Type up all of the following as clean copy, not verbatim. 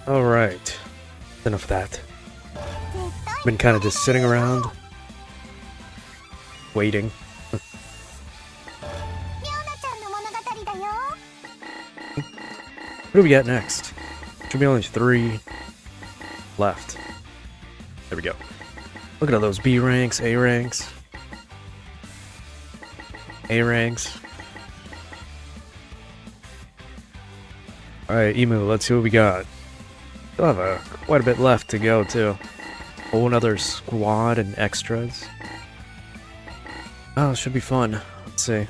Alright. Enough of that. Been kind of just sitting around. Waiting. What do we got next? Should be only 3 left. There we go. Look at all those B ranks, A ranks. A ranks. Alright, Emu, let's see what we got. Still have quite a bit left to go, too. Whole another squad and extras. Oh, it should be fun. Let's see.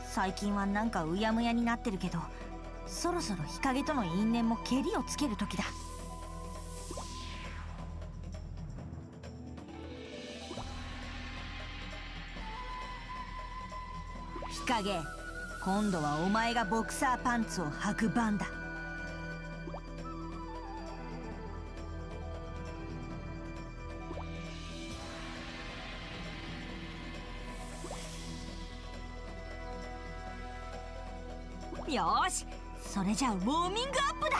最近はなんかうやむやになってるけど、そろそろ日陰との因縁もケリをつける時だ。日陰、今度はお前がボクサーパンツを履く番だ。よーし、それじゃあウォーミングアップだ。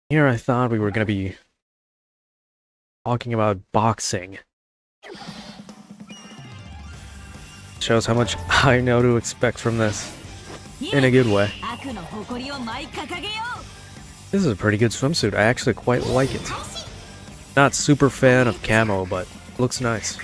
Here I thought we were gonna be talking about boxing. Shows how much I know to expect from this. In a good way. This is a pretty good swimsuit. I actually quite like it. Not super fan of camo, but looks nice.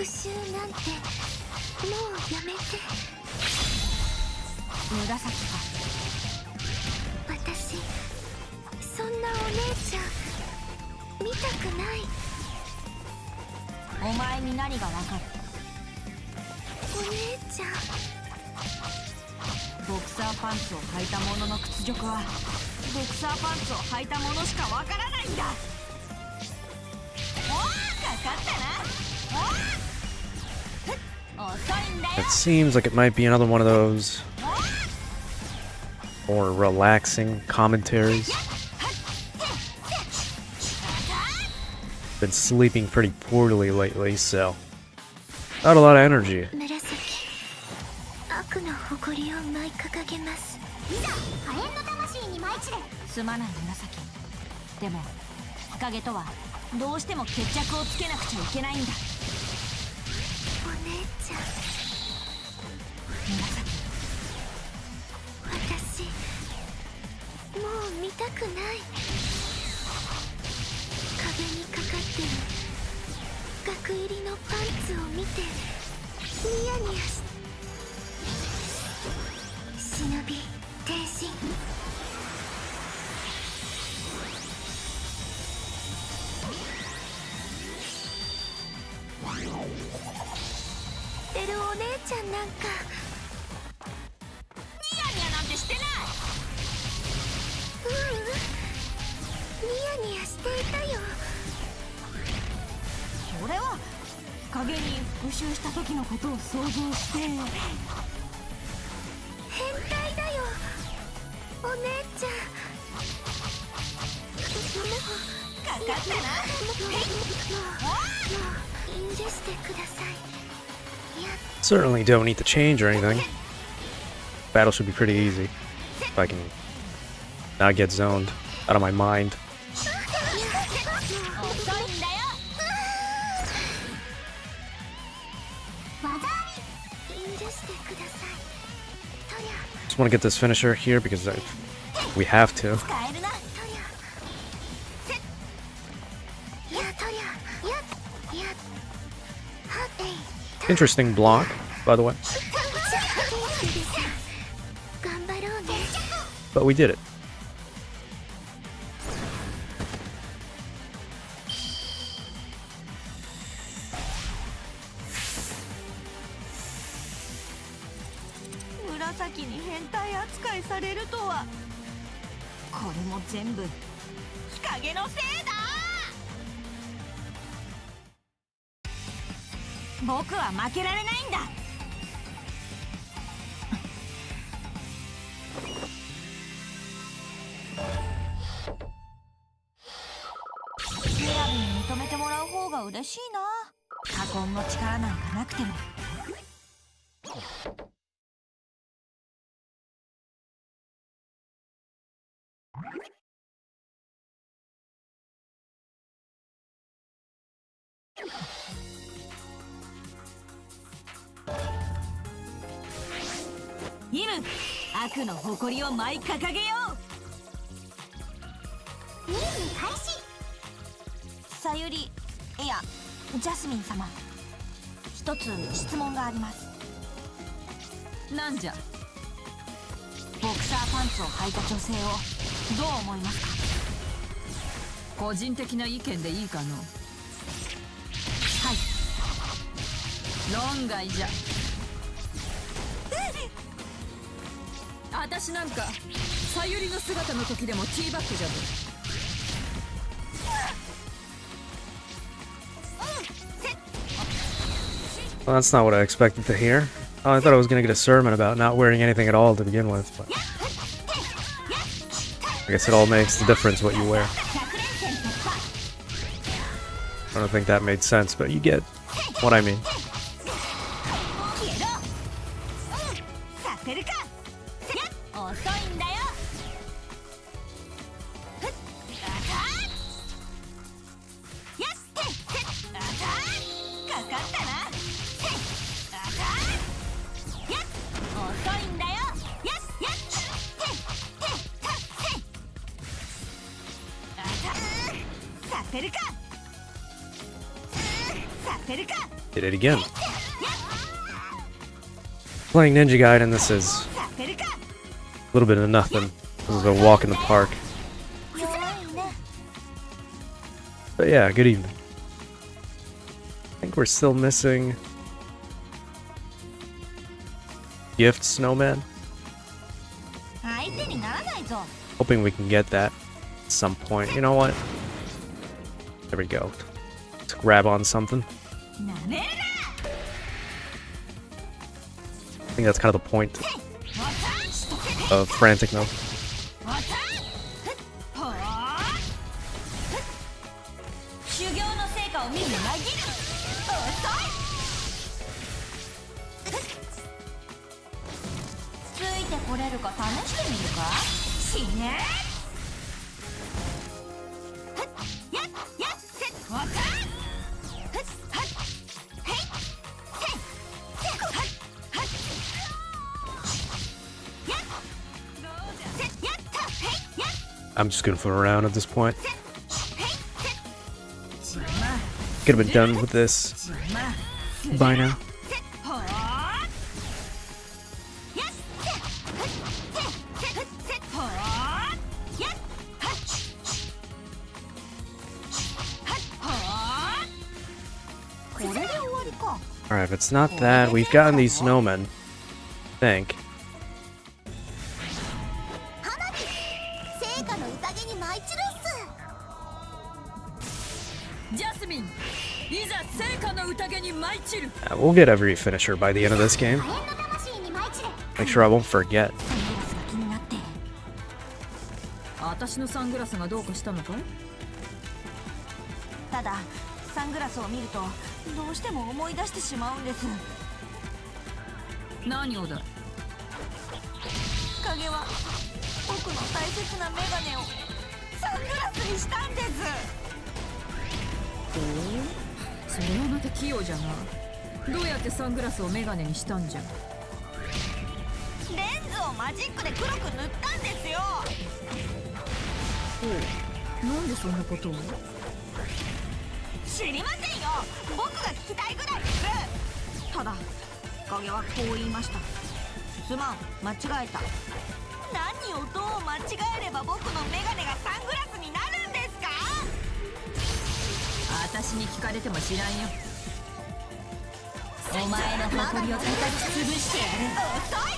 It seems like it might be another one of those more relaxing commentaries. Been sleeping pretty poorly lately, so not a lot of energy. Shinobi, 転身。てるお姉ちゃんなんかニヤニヤなんてしてない。ニヤニヤしていたよ。それは影に復讐した時のことを想像して。変態だよお姉ちゃん。かかったな。もう許してください。Certainly don't need to change or anything. Battle should be pretty easy. If I can not get zoned out of my mind. Just want to get this finisher here because we have to. Interesting block, by the way. But we did it.さゆり、いや、ジャスミン様、一つ質問があります。なんじゃ。ボクサーパンツを履いた女性をどう思いますか。個人的な意見でいいかの。はい、論外じゃ。私なんかさゆりの姿の時でもティーバッグじゃぶ。Well, that's not what I expected to hear. Oh, I thought I was gonna get a sermon about not wearing anything at all to begin with, but I guess it all makes the difference what you wear. I don't think that made sense, but you get what I mean. Did it again. Playing Ninja Gaiden, this is a little bit of nothing. This is a walk in the park. But yeah, good evening. I think we're still missing Gift Snowman. Hoping we can get that at some point. You know what? There we go. Let's grab on something. I think that's kind of the point of frantic mode. I'm just gonna fool around at this point. Could have been done with this by now. Alright, if it's not that, we've gotten these snowmen, I think. We'll get every finisher by the end of this game. Make sure I won't forget. 私のサングラスがどうかしたのかい？ただサングラスを見るとどうしても思い出してしまうんです。何をだ？影は僕の大切なメガネをサングラスにしたんです。おお、それはまた器用じゃな。どうやってサングラスをメガネにしたんじゃ。レンズをマジックで黒く塗ったんですよ。なんでそんなことを。知りませんよ。僕が聞きたいぐらいです。ただ影はこう言いました。すまん、間違えた。何をどう間違えれば僕のメガネがサングラスになるんですか。私に聞かれても知らんよ。お前の誇りを叩き潰してやる。遅い。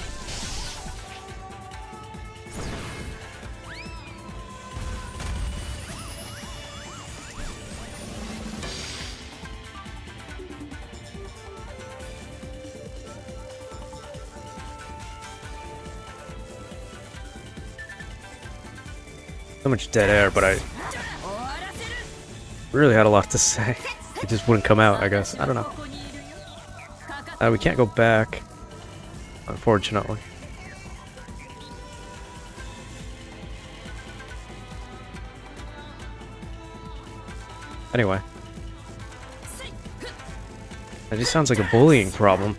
So much dead air, but I really had a lot to say. It just wouldn't come out, I guess. I don't know. We can't go back, unfortunately. Anyway. That just sounds like a bullying problem.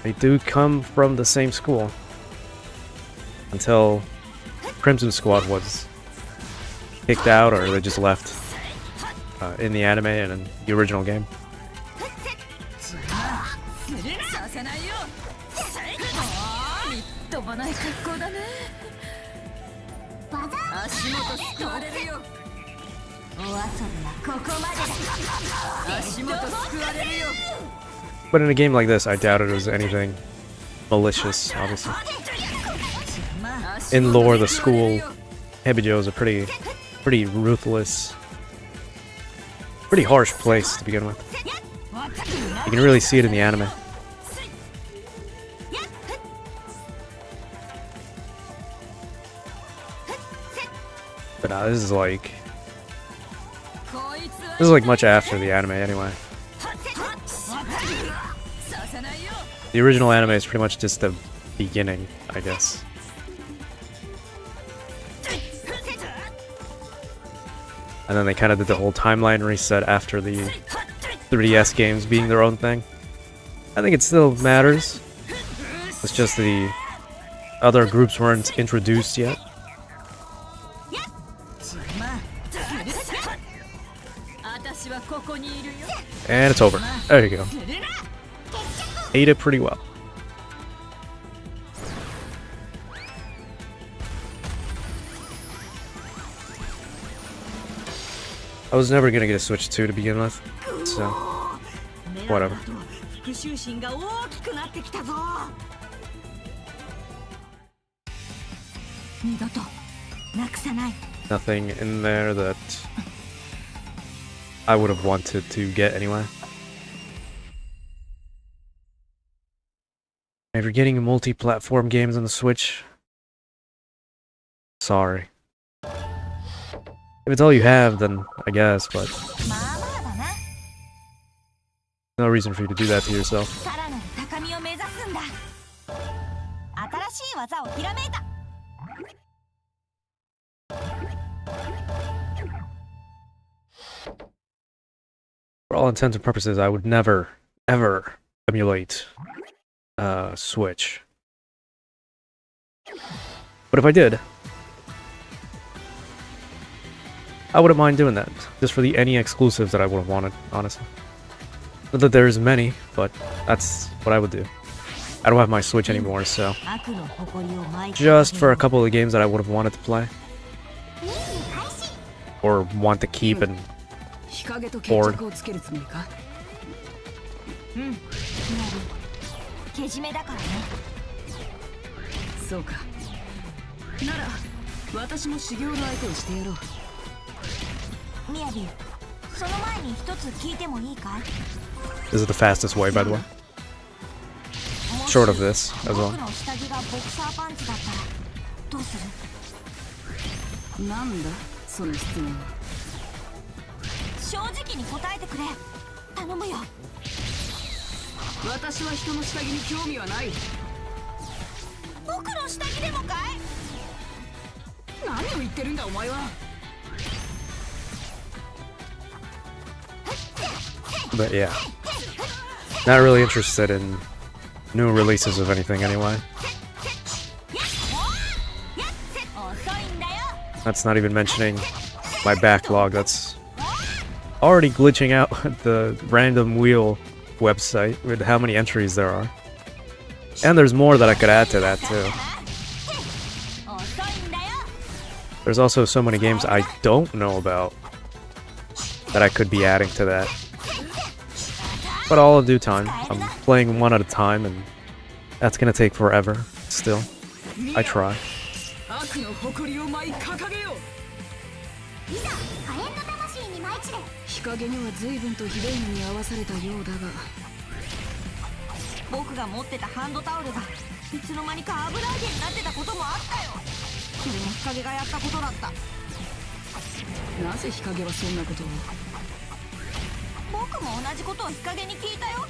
They do come from the same school. Until Crimson Squad was kicked out, or they just left in the anime and in the original game. But in a game like this, I doubt it was anything malicious, obviously. In lore, the school, Hebijo is a pretty ruthless, pretty harsh place to begin with. You can really see it in the anime. But this is like much after the anime anyway. The original anime is pretty much just the beginning, I guess. And then they kind of did the whole timeline reset after the 3DS games being their own thing. I think it still matters. It's just the other groups weren't introduced yet. And it's over. There you go. Ate it pretty well. I was never gonna get a Switch 2 to begin with, so whatever. Nothing in there that I would have wanted to get anyway. If you're getting multi-platform games on the Switch, sorry. If it's all you have, then I guess, but no reason for you to do that to yourself. For all intents and purposes, I would never, ever emulate Switch. But if I did, I wouldn't mind doing that, just for the any exclusives that I would have wanted, honestly. Not that there's many, but that's what I would do. I don't have my Switch anymore, so just for a couple of games that I would have wanted to play. Or want to keep and board. This is the fastest way, by the way. Short of this, as well. But yeah. Not really interested in new releases of anything anyway. That's not even mentioning my backlog that's already glitching out the random wheel website with how many entries there are. And there's more that I could add to that too. There's also so many games I don't know about that I could be adding to that. But all in due time. I'm playing one at a time, and that's gonna take forever. Still, I try. 日陰には随分とひどい目に遭わされたようだが僕が持ってたハンドタオルがいつの間にか油揚げになってたこともあったよそれも日陰がやったことだったなぜ日陰はそんなことを僕も同じことを日陰に聞いたよ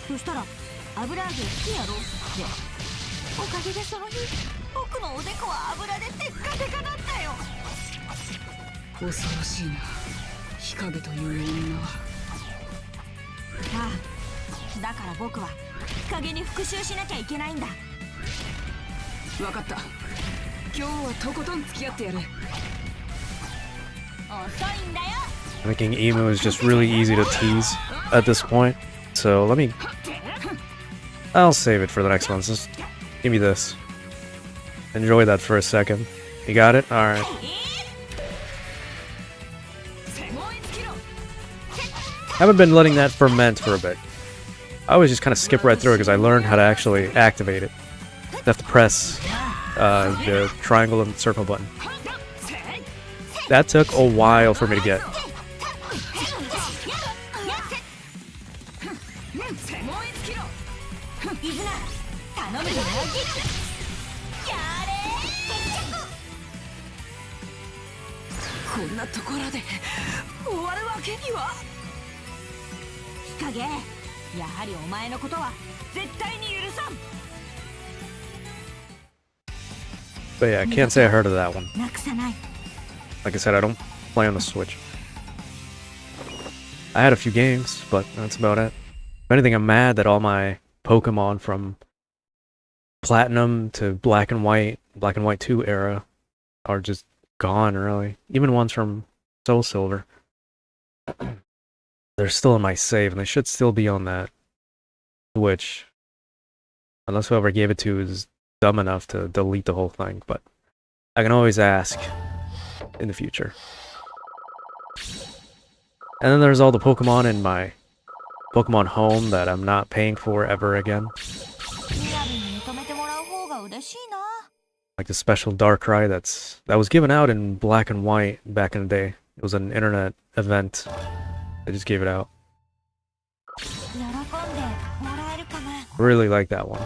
そしたら油揚げ好きやろっておかげでその日僕のおでこは油でテッカテカだったよ恐ろしいな日陰という女はああだから僕は日陰に復讐しなきゃいけないんだ分かった今日はとことん付き合ってやる遅いんだよ Making emo is just really easy to tease at this point, so I'll save it for the next one. Just give me this. Enjoy that for a second. You got it? Alright. Haven't been letting that ferment for a bit. I always just kind of skip right through it because I learned how to actually activate it. You have to press the triangle and circle button. That took a while for me to get. But yeah, I can't say I heard of that one. Like I said, I don't play on the Switch. I had a few games, but that's about it. If anything, I'm mad that all my Pokemon from Platinum to Black and White 2 era are just gone, really. Even ones from Soul Silver. They're still in my save, and they should still be on that Switch. Unless whoever gave it to is dumb enough to delete the whole thing, but I can always ask in the future. And then there's all the Pokemon in my Pokemon Home that I'm not paying for ever again. Like the special Darkrai that was given out in Black and White back in the day. It was an internet event. They just gave it out. Really like that one.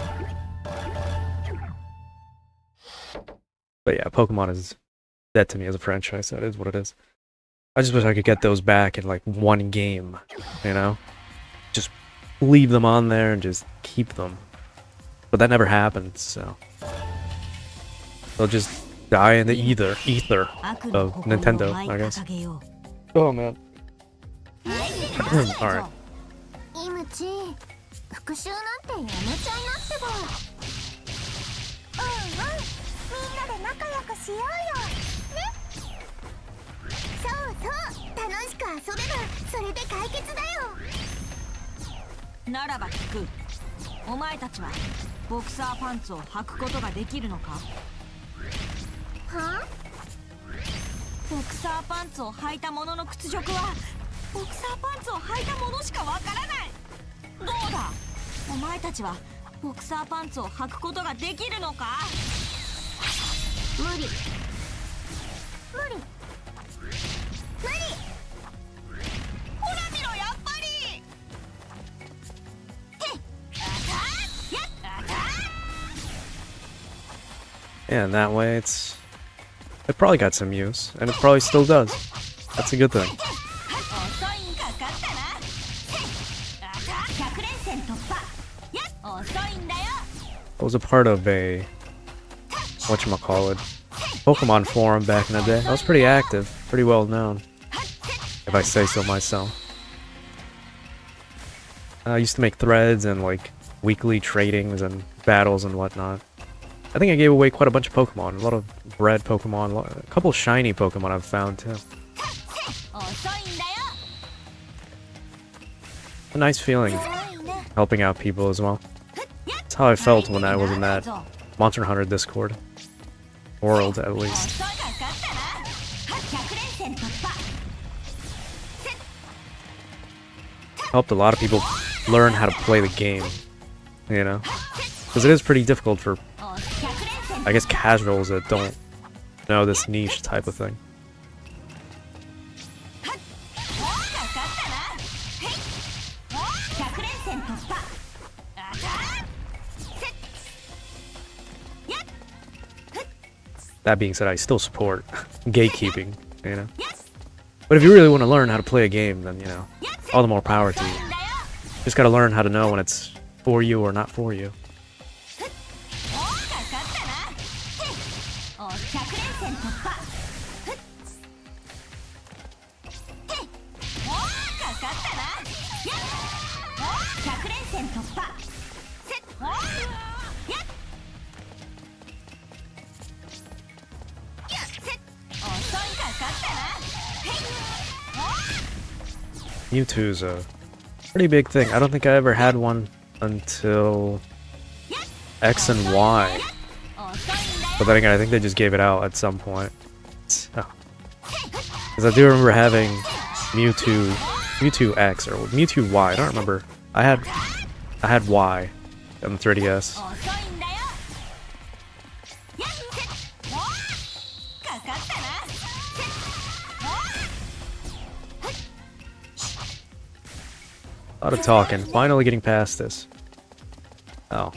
But yeah, Pokemon is dead to me as a franchise. That is what it is. I just wish I could get those back in like one game, you know? Just leave them on there and just keep them. But that never happens, so they'll just die in the ether of Nintendo, I guess. Oh man. Alright. Yeah, and that way it probably got some use, and it probably still does. That's a good thing. I was a part of a whatchamacallit Pokemon forum back in the day. I was pretty active, pretty well known, if I say so myself. I used to make threads and like weekly tradings and battles and whatnot. I think I gave away quite a bunch of Pokemon. A lot of red Pokemon, a couple shiny Pokemon I've found too. A nice feeling helping out people as well. That's how I felt when I was in that Monster Hunter Discord world, at least. Helped a lot of people learn how to play the game, you know? Because it is pretty difficult for, I guess, casuals that don't know this niche type of thing. That being said, I still support gatekeeping, you know? But if you really want to learn how to play a game, then, you know, all the more power to you. Just gotta learn how to know when it's for you or not for you. Mewtwo's a pretty big thing. I don't think I ever had one until X and Y. But then again, I think they just gave it out at some point. Because I do remember having Mewtwo X or Mewtwo Y. I don't remember. I had Y on the 3DS. A lot of talking. Finally getting past this. Oh.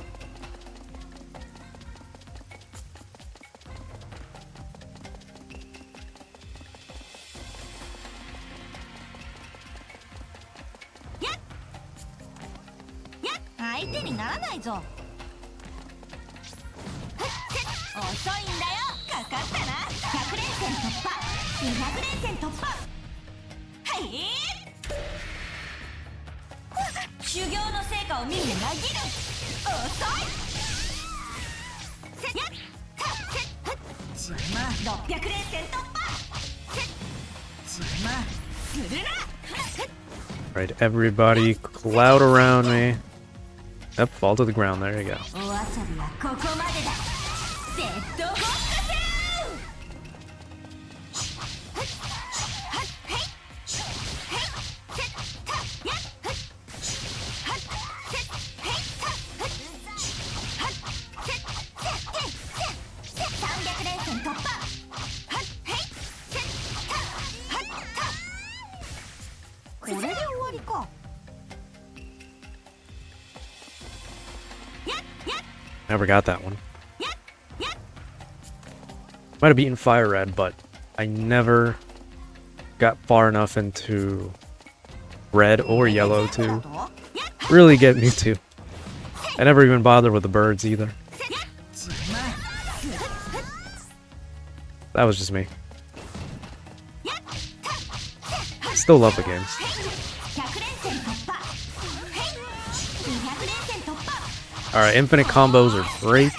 Right, everybody cloud around me. Yep, fall to the ground. There you go. Never got that one. Might have beaten Fire Red, but I never got far enough into Red or Yellow to really get Mewtwo. I never even bothered with the birds either. That was just me. Still love the games. Alright, infinite combos are great,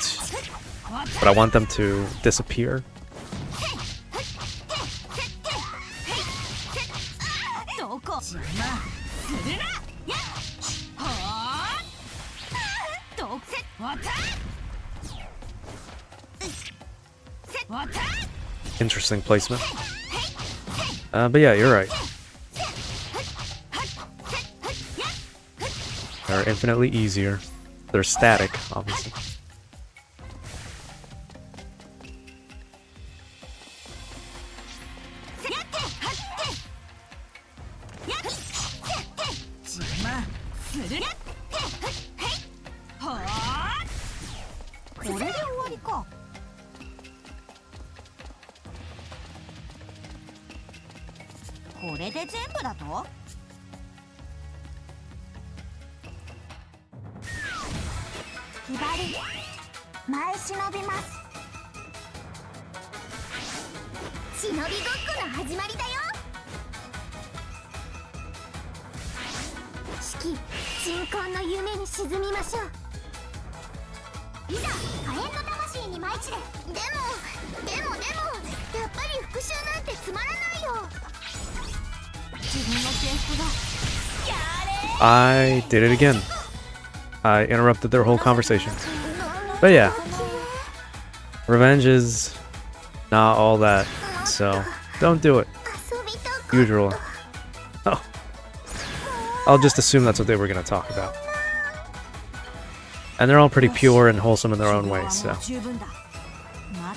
but I want them to disappear. Interesting placement. But yeah, you're right. They're infinitely easier. They're static, obviously. き鎮魂の夢に沈みましょう。いざ火炎の魂に舞い散れ。でもやっぱり復讐なんてつまらないよ。自分の制服がやれ。 I did it again. I interrupted their whole conversation. But yeah, revenge is not all that, so don't do it. 遊びたく Usual. Oh. I'll just assume that's what they were going to talk about. And they're all pretty pure and wholesome in their own way, so 十分だ。待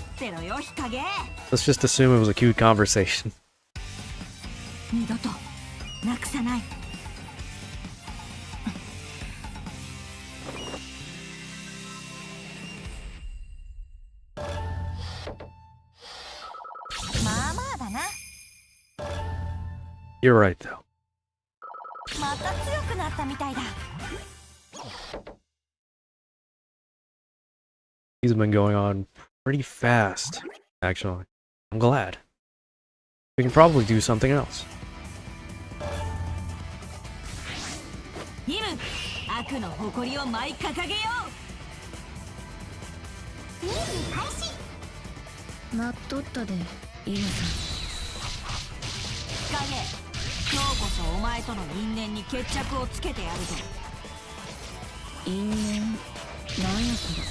ってろよ、日陰。 let's just assume it was a cute conversation. 二度となくさない。まあまあだな。 You're right, though. また強くなったみたいだ。 These have been going on pretty fast, actually. I'm glad. We can probably do something else. イム、悪の誇りを舞い掲げよ任務開始。待っとったで、イムさん。う。日陰、今日こそお前との因縁に決着をつけてやるぞ。因縁、なんやそれ。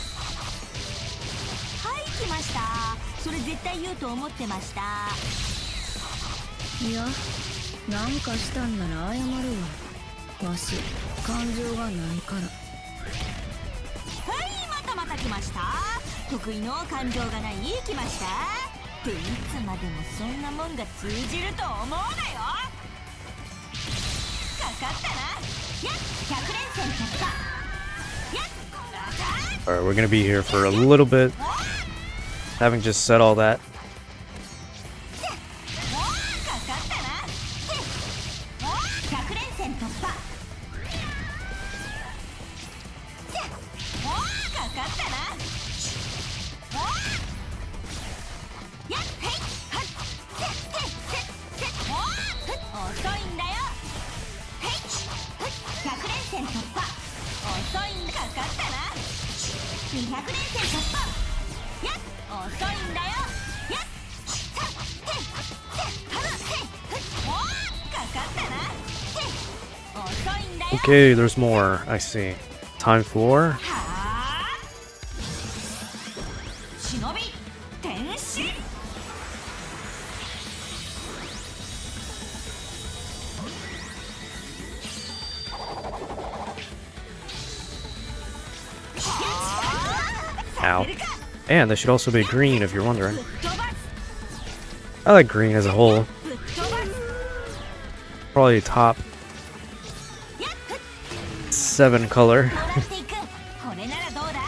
はい、来ました。それ絶対言うと思ってました。いや、なんかしたんなら謝るわ。わし、感情がないから。はい、また来ました。得意の感情がない、来ました。っていつまでもそんなもんが通じると思うなよ。かかったな。やっ、100連戦突破。やっ、 Alright, we're gonna be here for a little bit. Having just said all that, かかったな。100連戦突破。かかったな。やっ、へい、はっ、遅いんだよ。へい、100連戦突破。遅いんだ。かかったな。200連戦突破。やっ、遅いんだよ。やっ、かかったな。遅いんだよ。 okay, there's more. I see. Time for はあ、忍び転身。 Ow. And they should also be green if you're wondering. I like green as a whole. Probably top 7 color. もらっていく。これならどうだ。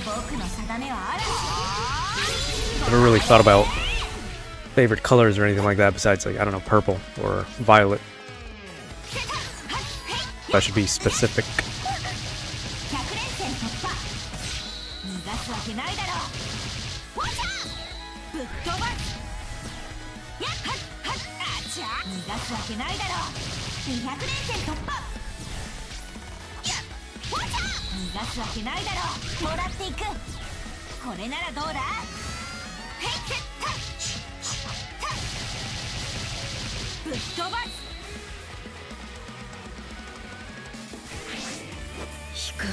僕の定めは嵐。 Never really thought about favorite colors or anything like that besides, like, I don't know, purple or violet. That should be specific. 100連戦突破。逃がすわけないだろう。わちゃぶっ飛ばす。やっはっはっ、あちゃ逃がすわけないだろう。200連戦突破。やっ、わちゃ逃がすわけないだろう。もらっていく。これならどうだ。へいせったったぶっ飛ばす。 日陰、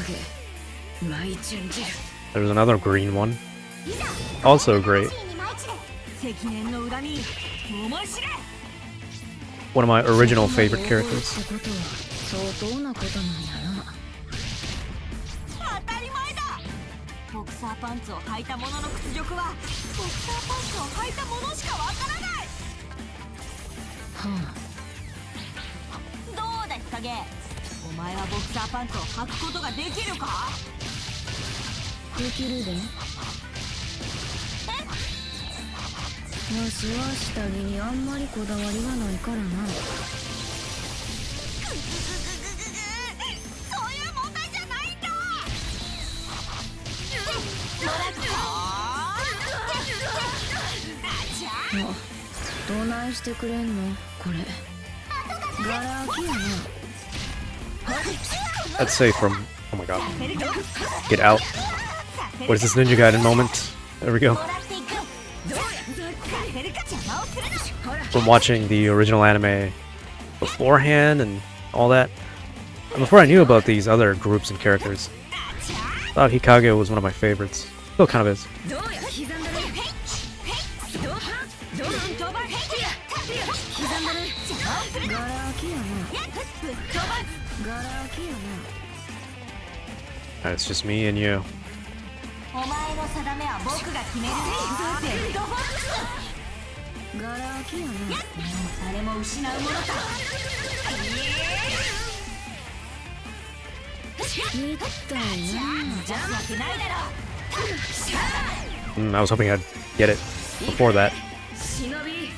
舞い順じる。 There's another green one. Also great. 積年の恨み思い知れ。 One of my original favorite characters. ってことは相当なことなんやな。当たり前だ。ボクサーパンツを履いた者の屈辱はボクサーパンツを履いた者しかわからない。はどうだ日陰、お前はボクサーパンツを履くことができるか。あ、できるで。わしは下着にあんまりこだわりがないからな。そういう問題じゃないんだ。あ、どないしてくれんのこれ。Let's say from... Oh my god. Get out. What is this Ninja Gaiden moment? There we go. From watching the original anime beforehand and all that, and before I knew about these other groups and characters, I thought Hikage was one of my favorites. Still kind of is. Alright, it's just me and you. I was hoping I'd get it before that. Shinobi,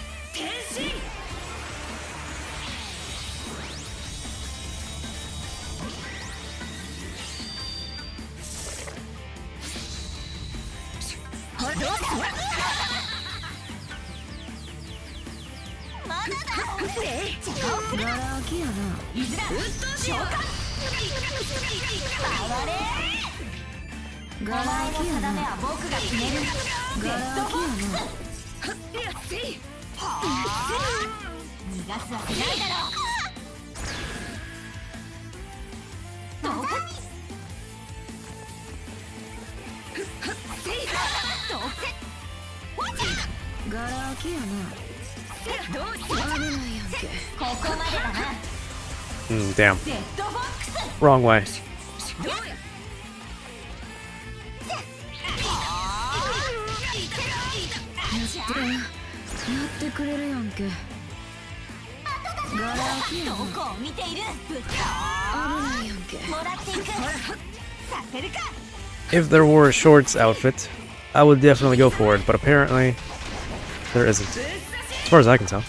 Damn. Wrong way. If there were a shorts outfit, I would definitely go for it, but apparently there isn't. As far as I can tell.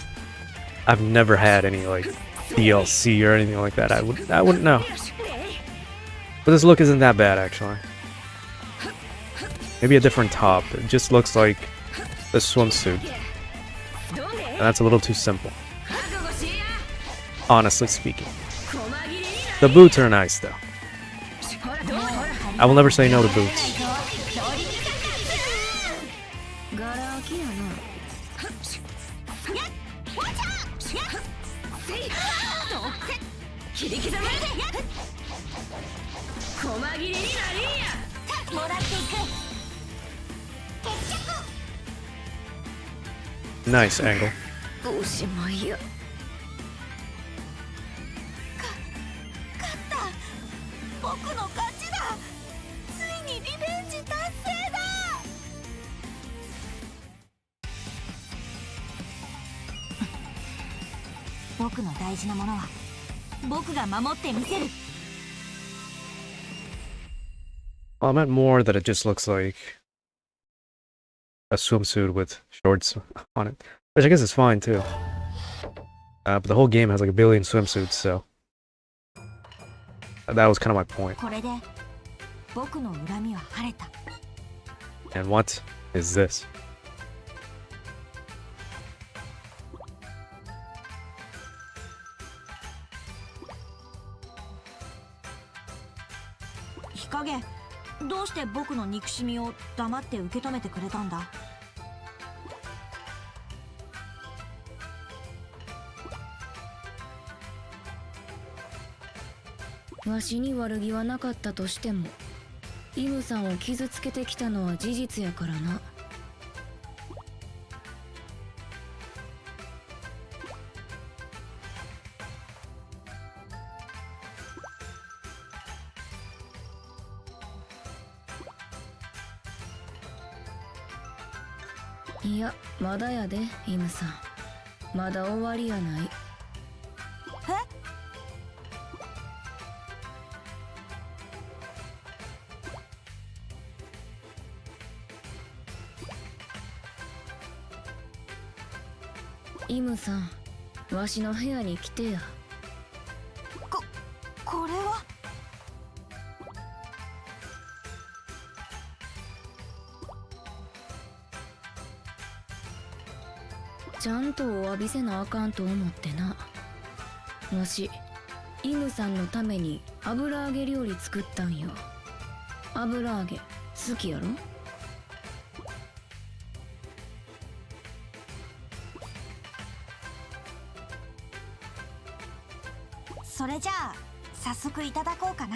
I've never had any like DLC or anything like that. I wouldn't know. But this look isn't that bad actually. Maybe a different top. It just looks like the swimsuit. And that's a little too simple. Honestly speaking. The boots are nice though. I will never say no to boots. Nice angle. Well, I meant more that it just looks like a swimsuit with shorts on it, which I guess is fine too. But the whole game has like a billion swimsuits, so that was kind of my point. And what is this? Hikage, どうして僕の憎しみを黙って受け止めてくれたんだ? わしに悪気はなかったとしても、イムさんを傷つけてきたのは事実やからな。いや、まだやで、イムさん。まだ終わりやない。え？イムさん、わしの部屋に来てや。これは？ちゃんとお詫びせなあかんと思ってな。わしイムさんのために油揚げ料理作ったんよ。油揚げ好きやろ？それじゃあ早速いただこうかな。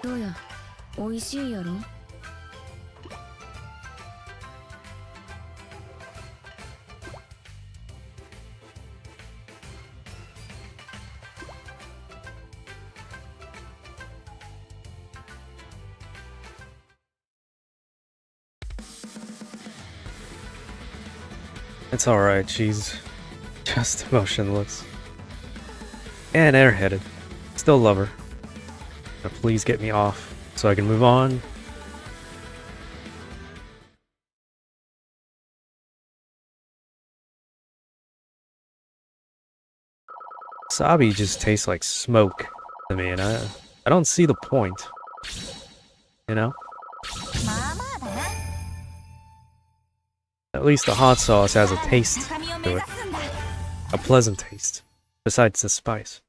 どうや、美味しいやろ？It's alright, she's just motionless. And airheaded. Still love her. Now please get me off so I can move on. Wasabi just tastes like smoke to me, and I don't see the point. You know? まあまあだな。 At least the hot sauce has a taste 高みを目 to 指 it. すんだ。 A pleasant taste. Besides the spice.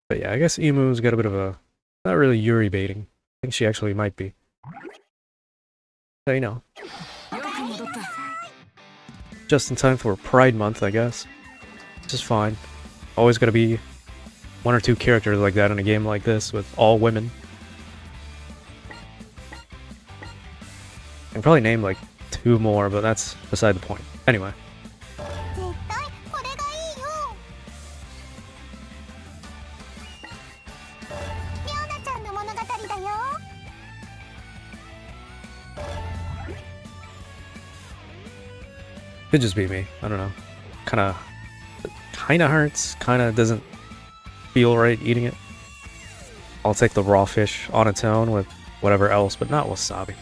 But yeah, I guess Emu's got a bit of a... Not really Yuri baiting. I think she actually might be. So, you know. Just in time for Pride Month, I guess. Which is fine. Always gotta be one or two characters like that in a game like this with all women. I can probably name like 2 more, but that's beside the point. Anyway. 絶対これがいいよ。リョウナちゃんの物語だよ。 Could just be me. I don't know. Kinda hurts. Kinda doesn't feel right eating it. I'll take the raw fish on its own with whatever else, but not wasabi.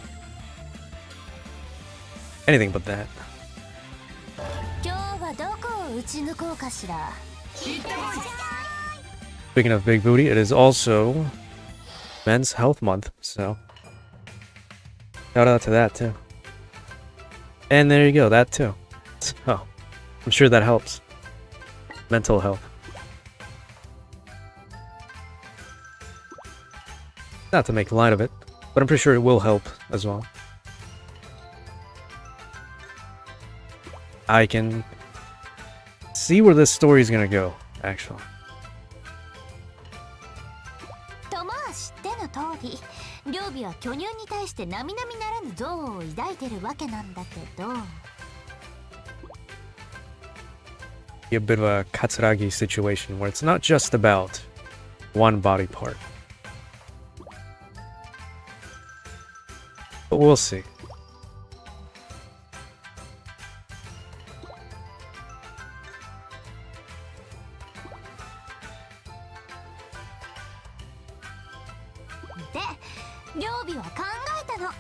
Anything but that. 今日はどこを打ち抜こうかしら。 Speaking of big booty, it is also Men's Health Month, so shout out to that too. And there you go, that too. So I'm sure that helps. Mental health. Not to make light of it, but I'm pretty sure it will help as well. I can see where this story is gonna go, actually. とまあ知っての通り、両備は巨乳に対して並々ならぬ憎悪を抱いてるわけなんだけど。 A bit of a Katsuragi situation where it's not just about one body part. But we'll see. De, 両備は考えたの。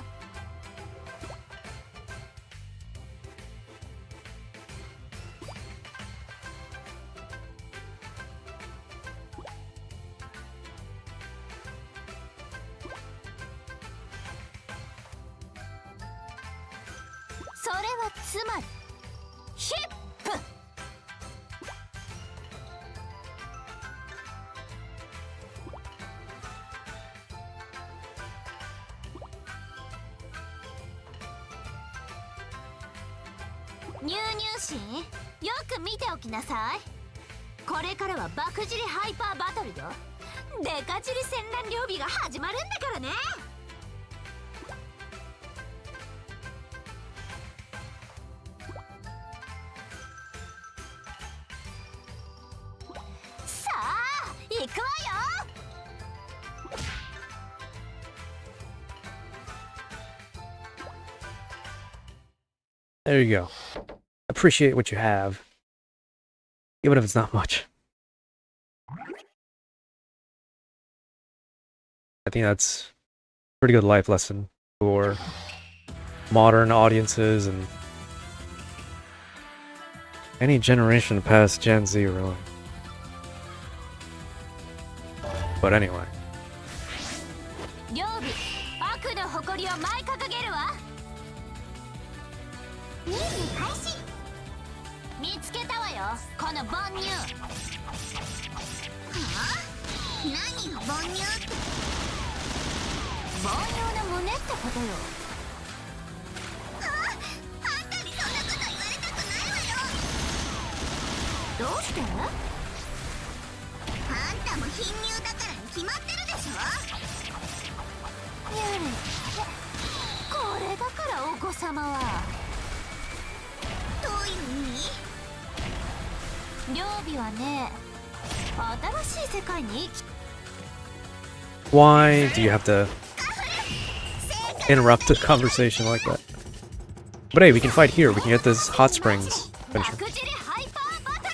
それはつまりヒップ。 ニューニューシン、よく見ておきなさい。これからは爆尻ハイパーバトルよ。デカ尻戦乱両備が始まるんだからね。 さあ、行くわよ。 There you go. Appreciate what you have, even if it's not much. I think that's pretty good life lesson for modern audiences and any generation past Gen Z, really. But anyway. 両備悪の誇りを舞い掲げるわ。任務開始。見つけたわよ、この凡入。何が凡入って。凡入の胸ってことよ。あんたにそんなこと言われたくないわよ。どうして？あんたも貧乳だからに決まってるでしょ。やれこれだからお子様は。どういう意味？両備はね、新しい世界に生き Why do you have to interrupt the conversation like that? But hey, we can fight here. We can get this hot springs adventure. 爆尻ハイパーバトル。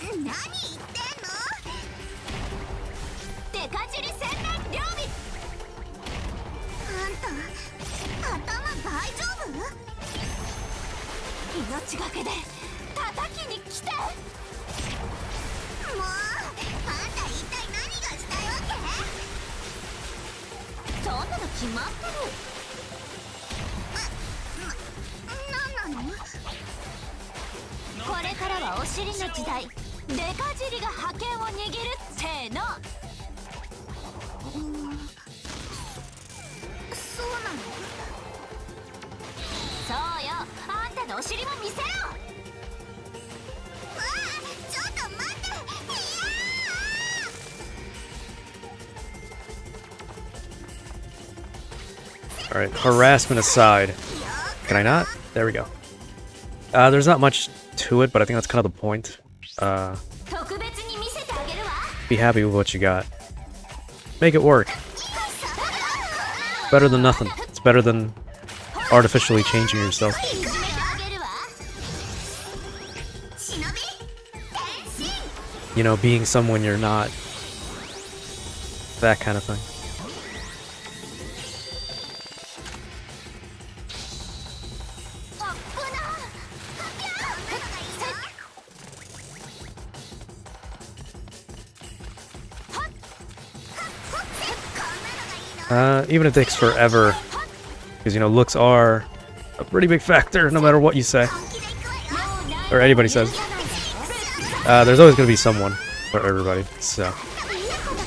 何言ってんの？デカ尻戦乱両備。あんた頭大丈夫？命がけで叩きに来て。もうあんた一体何がしたいわけ？そんなの決まってる。何なの？これからはお尻の時代。デカ尻が覇権を握るっての。そうなの？そうよ、あんたのお尻も見せろ。ちょっと待って。いや Alright, harassment aside. Can I not? There we go. There's not much to it, but I think that's kind of the point. 特別に見せてあげるわ。 Be happy with what you got. Make it work. Better than nothing. It's better than artificially changing yourself. いじめてあげるわ。忍び変身。 You know, being someone you're not. That kind of thing. あっぶな。Even if it takes forever, because you know, looks are a pretty big factor no matter what you say. Or anybody says. There's always gonna be someone for everybody, so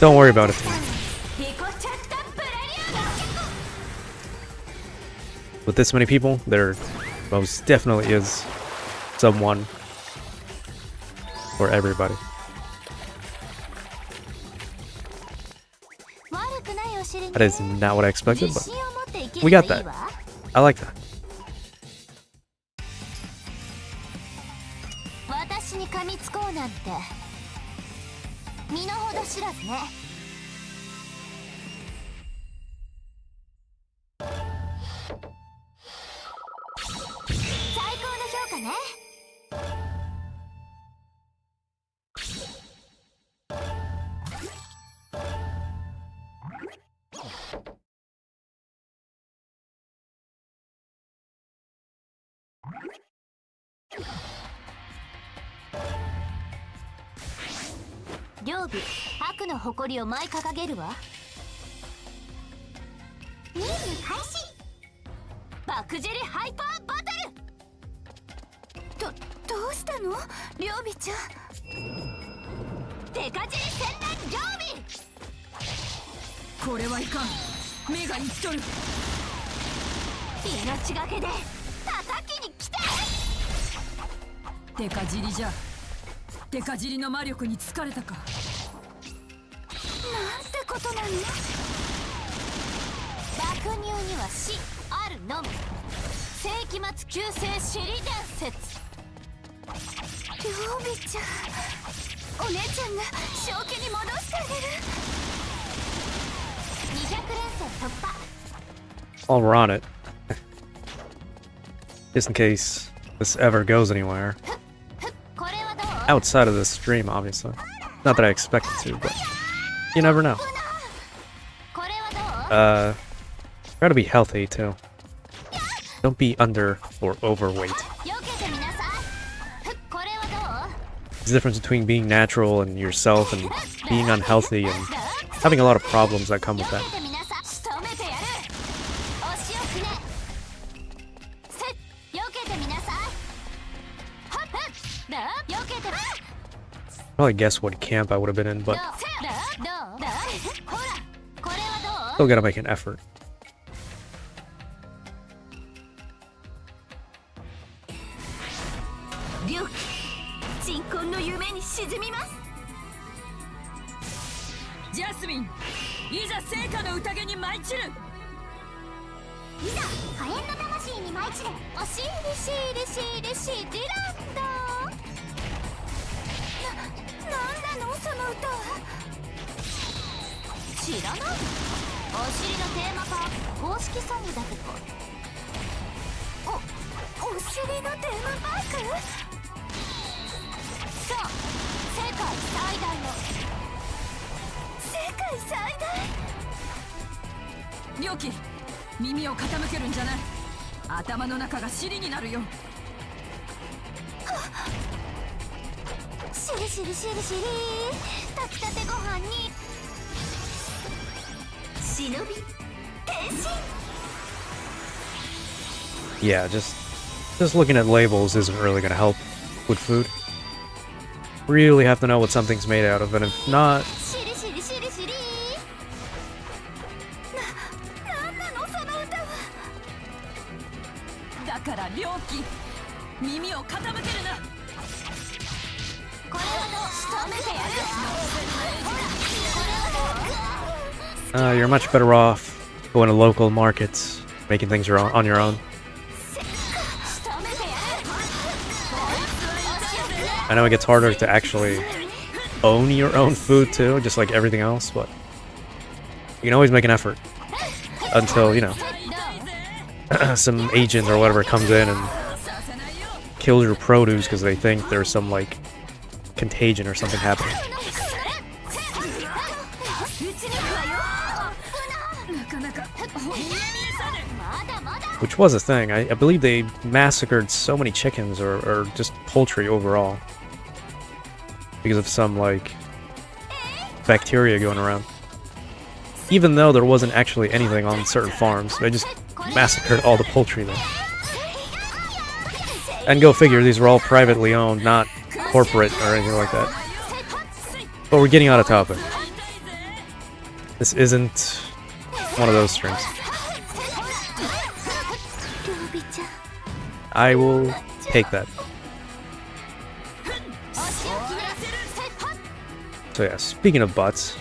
don't worry about it too much. With this many people, there most definitely is someone for everybody. That is not what I expected, but we got that. I like that. 私に噛みつこうなんて身の程知らずね。最高の評価ね。両備悪の誇りを舞い掲げるわ。任務開始。爆尻ハイパーバトル。どうしたの？両備ちゃん。デカ尻戦乱両備。これはいかん。目がいっとる。命がけで叩きに来て。デカ尻じゃ。デカ尻の魔力に疲れたか。なんてことなの？爆乳には死あるのみ。世紀末救世シリ伝説。両備ちゃん。お姉ちゃんが正気に戻してあげる。200連戦突破。 While we're on it, just in case this ever goes anywhere. これはどう？ Outside of this stream, obviously. Not that I expect it to, but you never know. こ try to be healthy too. Don't be under or overweight. 避けてみなさい。これはどう？ There's a difference between being natural and yourself and being unhealthy and having a lot of problems that come with 避 that. けてみなさい。仕留めてやる。お仕置きね。せっ、避けてみなさい。はっ、だ、避けて。 Probably guess what camp I would have been in, but どう？ほら、これは still どう？ gotta make an effort. 良き鎮魂の夢に沈みます。ジャスミン、いざ聖火の宴に舞い散る。いざ火炎の魂に舞い散れ。おしりしりしりしりランド。なんなのその歌は。知らない。お尻のテーマパーク公式ソングだけど。お尻のテーマパーク。そう、世界最大の。世界最大。良き、耳を傾けるんじゃない。頭の中が尻になるよ。しりしりしりしり、炊きたてご飯に忍び変身。 Yeah, just looking at labels isn't really gonna help with food. Really have to know what something's made out of, and if not, しりしりしりしり。なんなのその歌は。だから良き、耳を傾けるな。これはどう？仕留めてやる。ほら、これはどう？ you're much better off going to local markets, making things on your own. 仕留めてやる。 I know it gets harder to actually own your own food too, just like everything else, but you can always make an effort until, you know, some agent or whatever comes in and kills your produce because they think there's some, like, contagion or something happening. Which was a thing. I believe they massacred so many chickens or just poultry overall because of some, like, bacteria going around. Even though there wasn't actually anything on certain farms, they just massacred all the poultry there. And go figure, these were all privately owned, not corporate or anything like that. But we're getting out of topic. This isn't one of those streams. I will take that. So yeah, speaking of butts,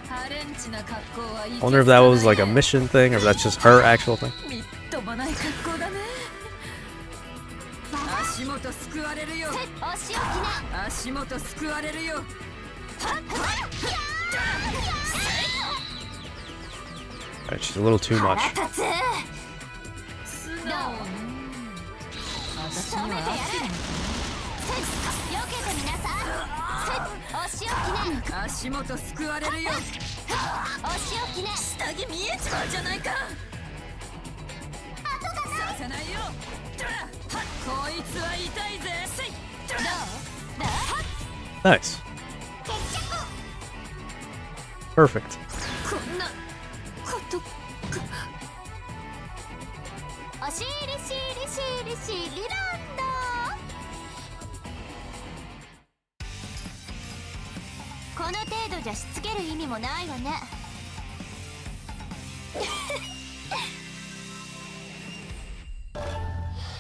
I wonder if that was like a mission thing or if that's just her actual thing. 飛ばない格好だね。足元救われるよ。お仕置きね。足元救われるよ。 Alright, she's a little too much. 腹立つ。素直ね。私には合ってる。避けてみなさい。お仕置きね。足元救われるよ。お仕置きね。下着見えちまうじゃないか。させないよ。こいつは痛いぜ。どう？ Nice. Perfect. こんなことか。おしりしりしりしりランド。この程度じゃしつける意味もないわね。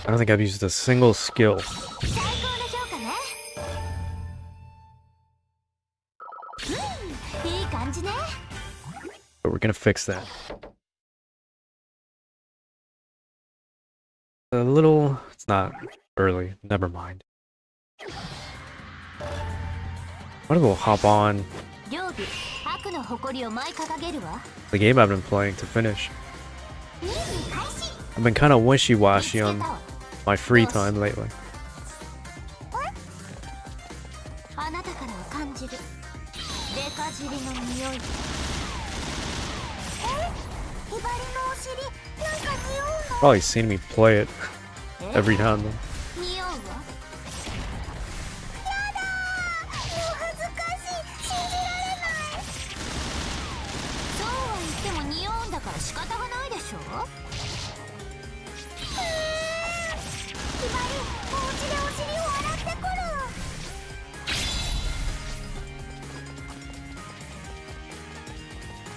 I don't think I've used a single skill. 最高の評価ね。いい感じね。 But we're gonna fix that. A little... It's not early. Never mind. I'm gonna go hop on 両備、悪の誇りを舞い掲げるわ。 the game I've been playing to finish. 任務開始。 I've been kind of wishy-washy on my free time lately. あなたからを感じる。デカ尻の匂い。Probably seen me play it every now and then. 匂うわ。やだー、もう恥ずかしい、信じられない。そうは言っても匂うんだから仕方がないでしょ。ひばり、お家でお尻を洗ってくる。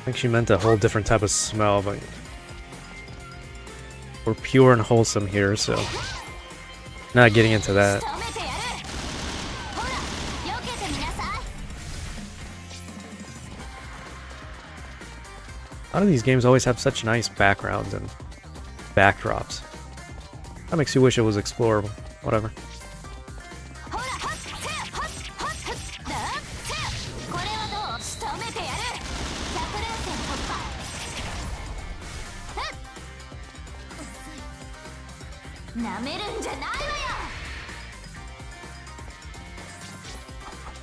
I think she meant a whole different type of smell, but we're pure and wholesome here, so not getting into that. 止めてやる。ほら、避けてみなさい。 A lot of these games always have such nice backgrounds and backdrops. That makes you wish it was explorable. Whatever. ほら、はっ、せや、はっ、はっ、だ、せや。これはどう？仕留めてやる。百連戦突破。なめるんじゃないわよ。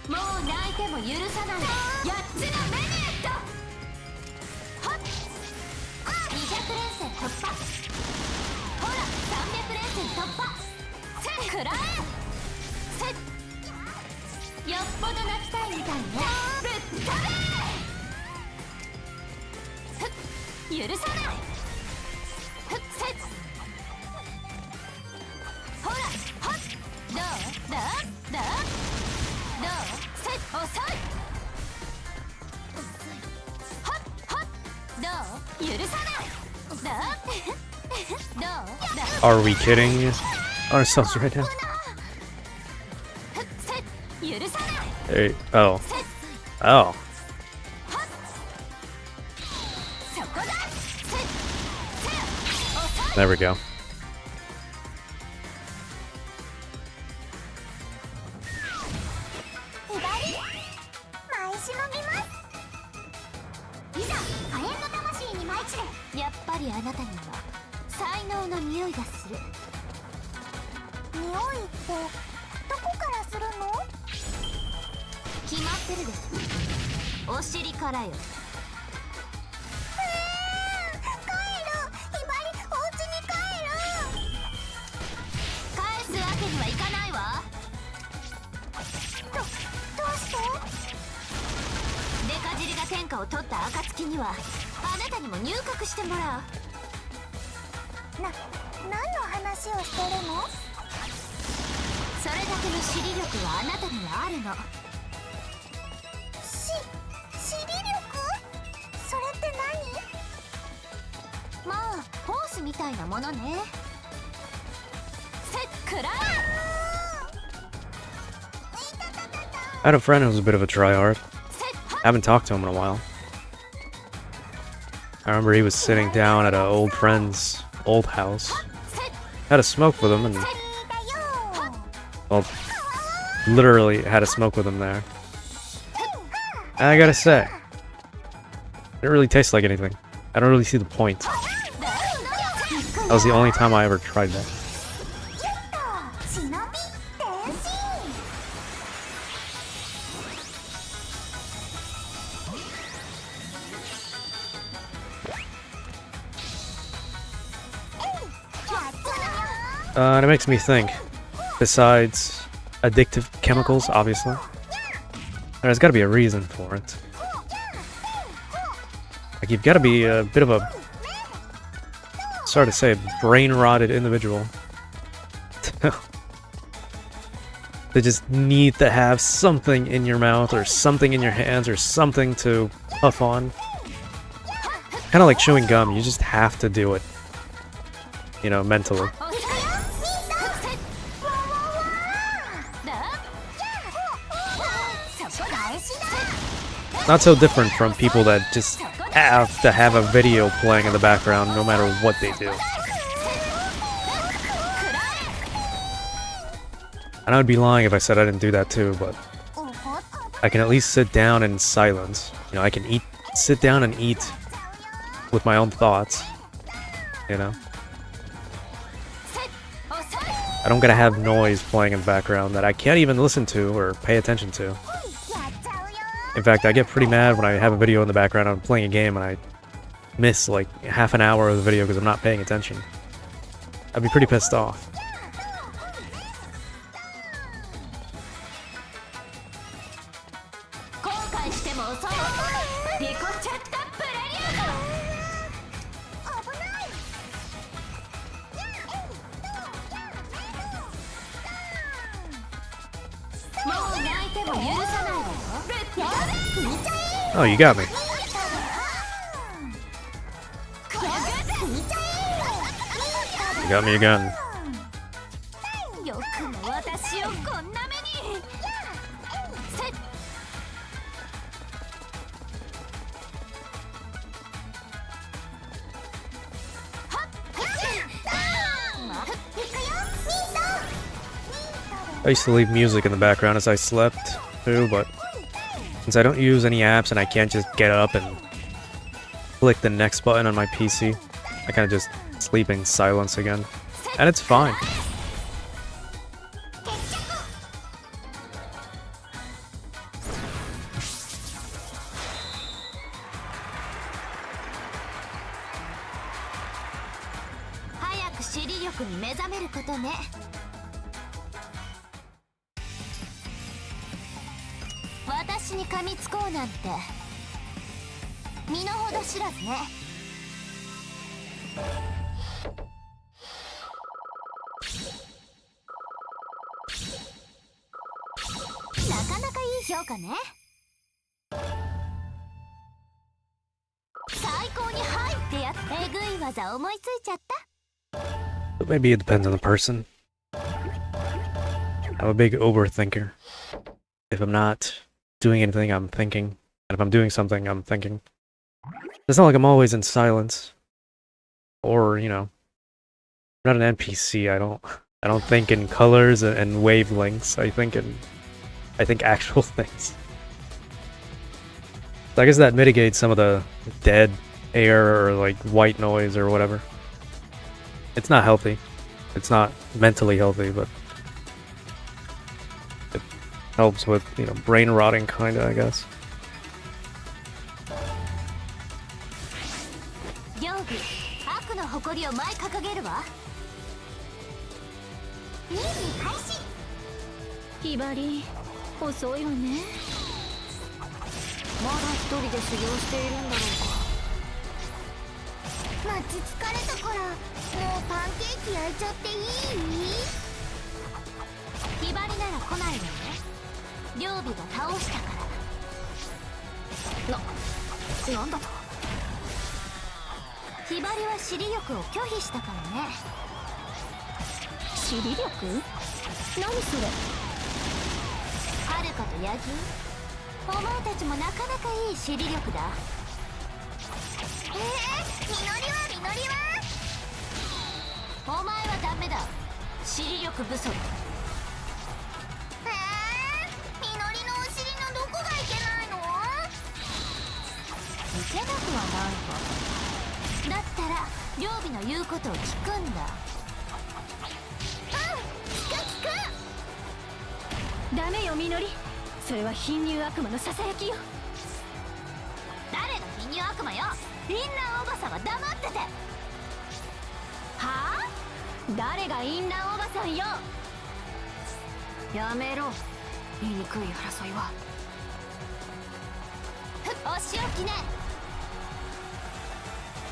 もう泣いても許さない。やっつのメニューと。はっ。200連戦突破。ほら、300連戦突破。せっ、くらえ。せっ。よっぽど泣きたいみたいね。ぶっ飛べ。許さない。ふっ、せっ。ほら、はっ。どう？どう？せっ、遅い。はっ、はっ。どう？許さない。どう？どう？ Are we kidding ourselves right now? せっ、許さない。 Hey, oh. せっ、 Oh. そこだ。せっ、せや、遅い。 There we go. 左、前忍びます。いざ火炎の魂に舞い散れ。やっぱりあなたには才能の匂いがする。匂いってどこからするの？決まってるでしょ。お尻からよ。帰る。ひばり、お家に帰る。返すわけにはいかないわ。どうして？デカ尻が天下を取った暁にはあなたにも入閣してもらう。何の話をしてるの？それだけの尻力はあなたにはあるの。尻力？それって何？まあホースみたいなものね。せっ、くらえ。 I had a friend who was a bit of a tryhard. せっ、はっ。 Haven't talked to him in a while. I remember he was sitting down at an old friend's old house. せっ、 Had a smoke with him and, せっ、だよ。 well, literally had a smoke with him there. And I gotta say, it didn't really taste like anything. I don't really see the point. That was the only time I ever tried that. 忍び天使。 And it makes me think, besides addictive chemicals, obviously, there's gotta be a reason for it. Like, you've gotta be a bit of a, sorry to say, brain-rotted individual. They just need to have something in your mouth, or something in your hands, or something to puff on. Kind of like chewing gum, you just have to do it. You know, mentally. Not so different from people that just have to have a video playing in the background no matter what they do. And I would be lying if I said I didn't do that too, but I can at least sit down in silence. You know, I can sit down and eat with my own thoughts. You know? I don't gotta have noise playing in the background that I can't even listen to or pay attention to. In fact, I get pretty mad when I have a video in the background, I'm playing a game and I miss like half an hour of the video because I'm not paying attention. I'd be pretty pissed off. Oh, you got me. You got me again. I used to leave music in the background as I slept too, but since I don't use any apps and I can't just get up and click the next button on my PC, I kind of just sleep in silence again. And it's fine. But maybe it depends on the person. I'm a big overthinker. If I'm not doing anything, I'm thinking. And if I'm doing something, I'm thinking. It's not like I'm always in silence. Or, you know, I'm not an NPC. I don't think in colors and wavelengths. I think actual things. So I guess that mitigates some of the dead air or like white noise or whatever. It's not healthy. It's not mentally healthy, but it helps with, you know, brain rotting kinda, I guess.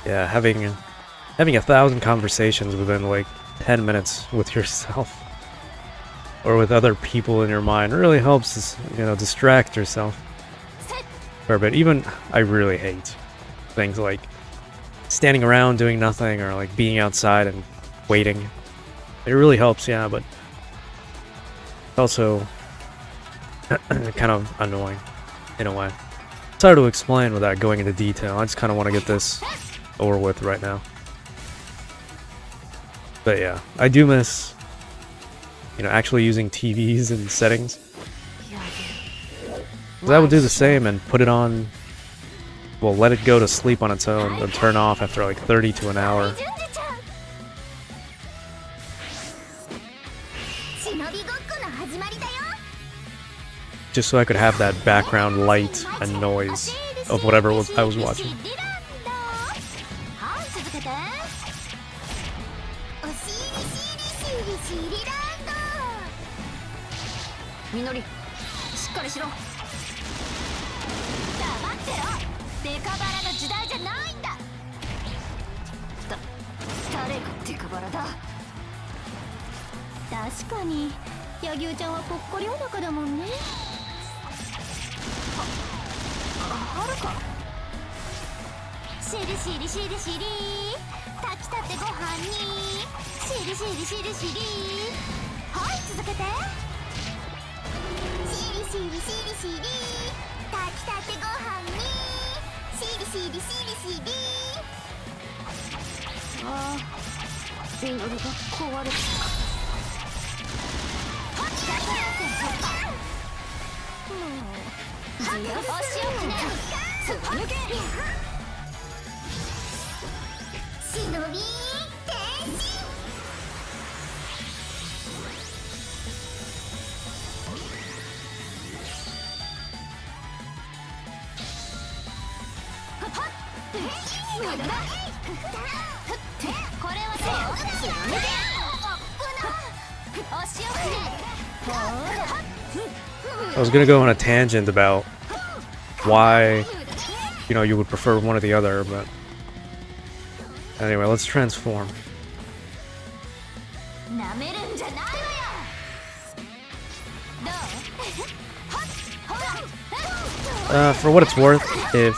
Yeah, having 1,000 conversations within like 10 minutes with yourself or with other people in your mind really helps, you know, distract yourself for a bit. Even I really hate things like standing around doing nothing or like being outside and waiting. It really helps, yeah, but it's also kind of annoying in a way. It's hard to explain without going into detail. I just kind of want to get this over with right now. But yeah, I do miss, you know, actually using TVs and settings. 'Cause I would do the same and put it on, well, let it go to sleep on its own and turn off after like 30 to an hour. Just so I could have that background light and noise of whatever I was watching. シリランド。みのりしっかりしろ。黙ってろ。デカバラの時代じゃないんだ。誰がデカバラだ。確かに柳生ちゃんはぽっこりお腹だもんね。はるか。しりしりしりしり、炊きたてご飯にしりしりしりしり。はい、続けて。しりしりしりしり、炊きたてご飯にしりしりしりしり。ああ、みのりが壊れて足をひねる。抜け。忍び天使。これは手を抜け。足をひねる。 I was gonna go on a tangent about why, you know, you would prefer one or the other, but anyway, let's transform. なめるんじゃないわよ。どう？ For what it's worth, if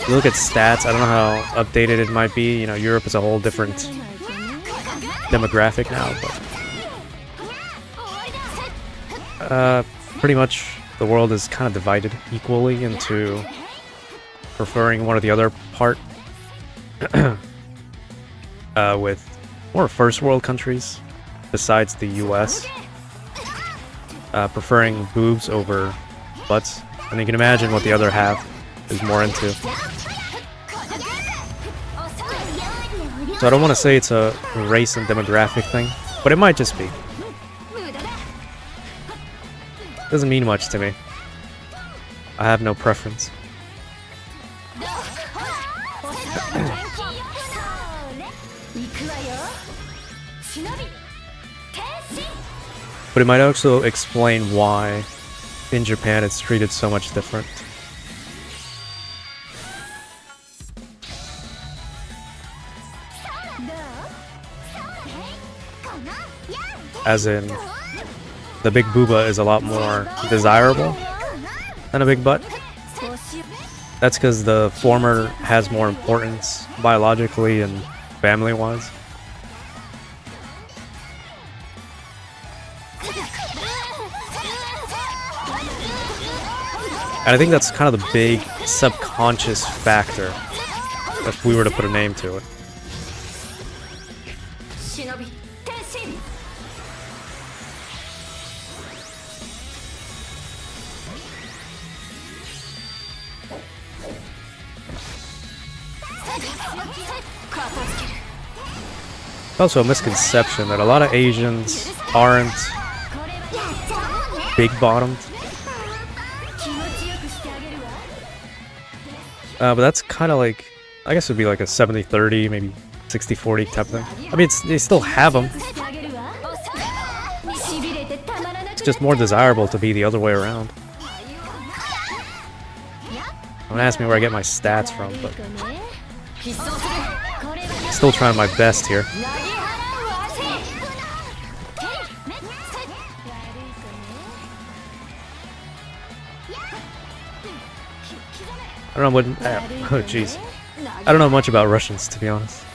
you look at stats, I don't know how updated it might be. You know, Europe is a whole different demographic now, but pretty much the world is kind of divided equally into preferring one or the other part. With more first world countries, besides the US, preferring boobs over butts. And you can imagine what the other half is more into. So I don't want to say it's a race and demographic thing, but it might just be. Doesn't mean much to me. I have no preference. But it might also explain why in Japan it's treated so much different. As in, the big booba is a lot more desirable than a big butt. That's because the former has more importance biologically and family-wise. And I think that's kind of the big subconscious factor, if we were to put a name to it. Shinobi, Tenshin! Also a misconception that a lot of Asians aren't big-bottomed. But that's kind of like, I guess it would be like a 70-30, maybe 60-40 type thing. I mean, they still have them. It's just more desirable to be the other way around. Don't ask me where I get my stats from, but still trying my best here. I don't know what. Oh, jeez. I don't know much about Russians, to be honest.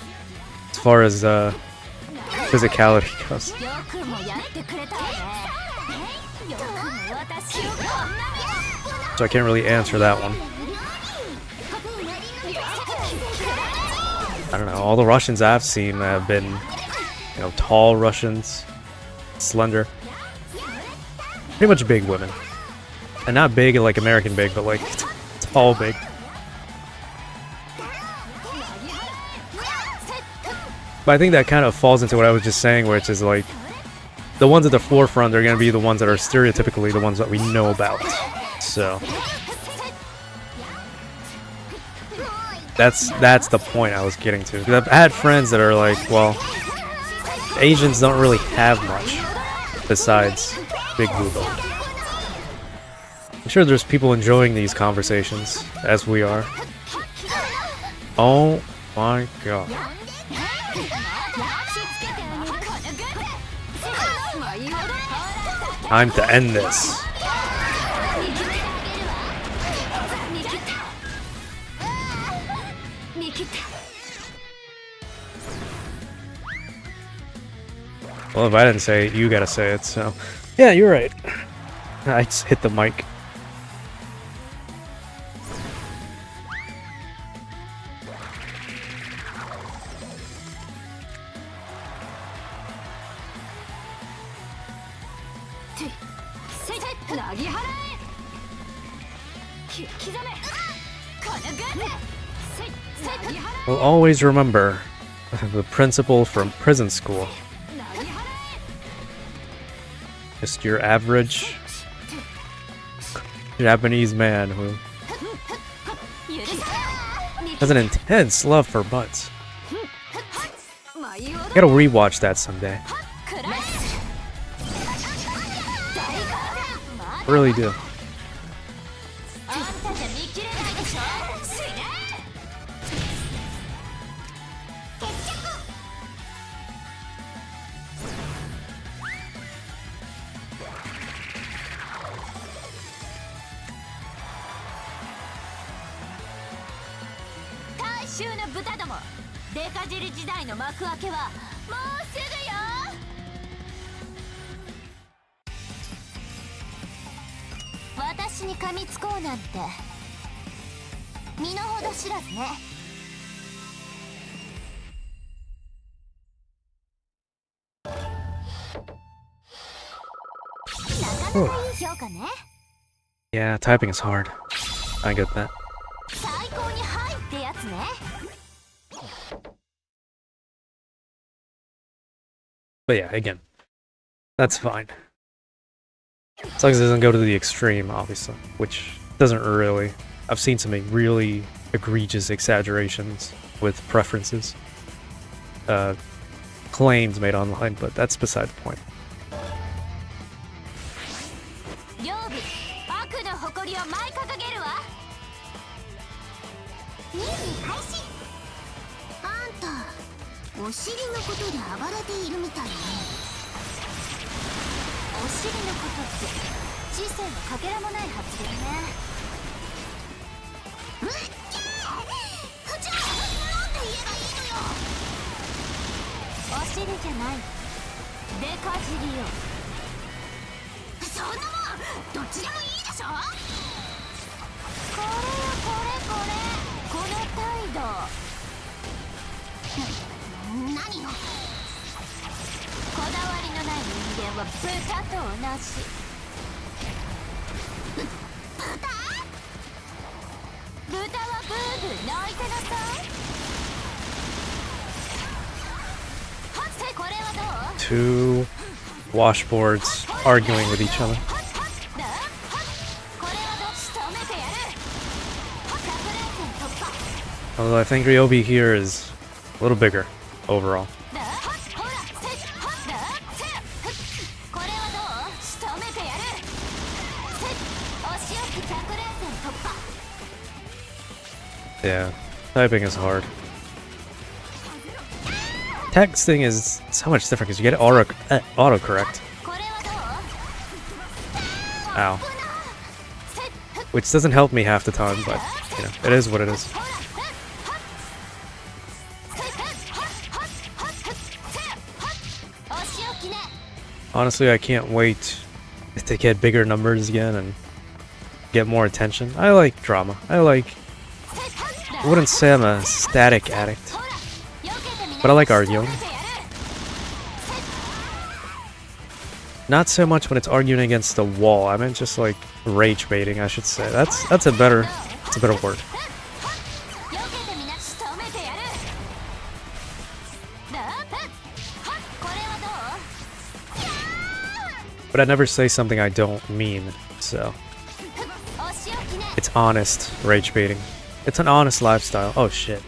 As far as physicality goes. So I can't really answer that one. I don't know. All the Russians I've seen have been, you know, tall Russians, slender, pretty much big women, and not big like American big, but like tall big. But I think that kind of falls into what I was just saying, which is like the ones at the forefront are going to be the ones that are stereotypically the ones that we know about. So that's the point I was getting to. 'Cause I've had friends that are like, well, Asians don't really have much besides Big Google. I'm sure there's people enjoying these conversations, as we are. Oh my god. Time to end this. Well, if I didn't say it, you gotta say it, so... Yeah, you're right. I just hit the mic. We'll always remember the principal from prison school. Just your average Japanese man who has an intense love for butts. Gotta rewatch that someday. Really do. Yeah, typing is hard. I get that. But yeah, again, that's fine. As long as it doesn't go to the extreme, obviously, which doesn't really. I've seen some really egregious exaggerations with preferences. Claims made online, but that's beside the point. Two washboards arguing with each other. Although I think Ryobi here is a little bigger overall. Yeah, typing is hard. Texting is so much different because you get autocorrect. Ow. Which doesn't help me half the time, but you know, it is what it is. Honestly, I can't wait to get bigger numbers again and get more attention. I like drama. I wouldn't say I'm a static addict, but I like arguing. Not so much when it's arguing against the wall. I meant just like rage baiting, I should say. That's a better word. But I never say something I don't mean, so it's honest rage baiting. It's an honest lifestyle. Oh shit.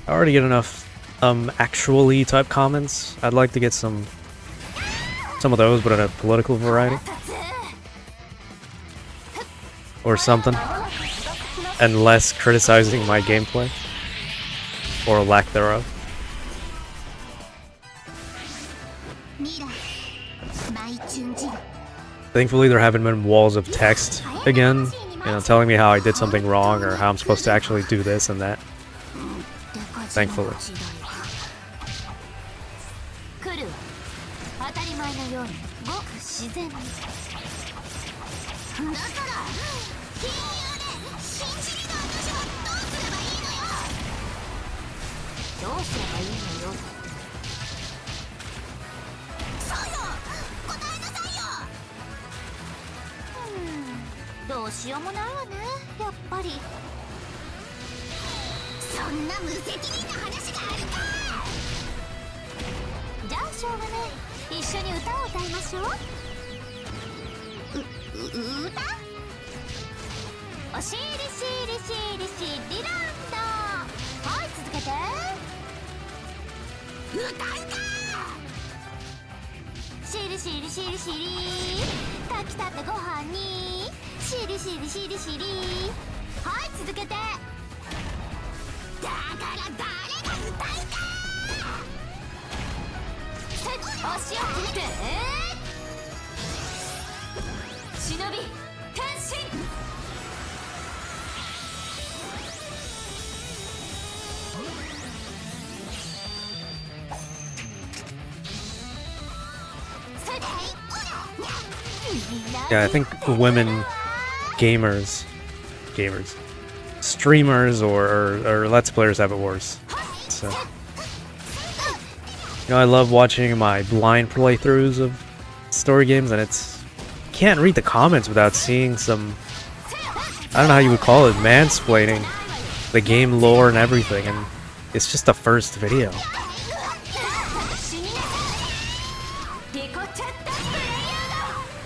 I already get enough actually type comments. I'd like to get some of those, but in a political variety. Or something. And less criticizing my gameplay. Or lack thereof. Thankfully there haven't been walls of text again, you know, telling me how I did something wrong or how I'm supposed to actually do this and that. Thankfully. 来るわ当たり前のようにごく自然にだから金融で信じりの私はどうすればいいのよどうすればいいのよそうよ答えなさいよどうしようもないわねやっぱりそんな無責任な話があるかじゃあしょうがない一緒に歌を歌いましょう歌おしりしりしりしりランドはい続けて歌うかしりしりしりしり炊きたてご飯にしりしりしりしりはい続けてだから誰が歌うか足を切って忍び変身Yeah, I think women streamers or let's players have it worse. So, you know, I love watching my blind playthroughs of story games, and can't read the comments without seeing some, I don't know how you would call it, mansplaining the game lore and everything, and it's just the first video.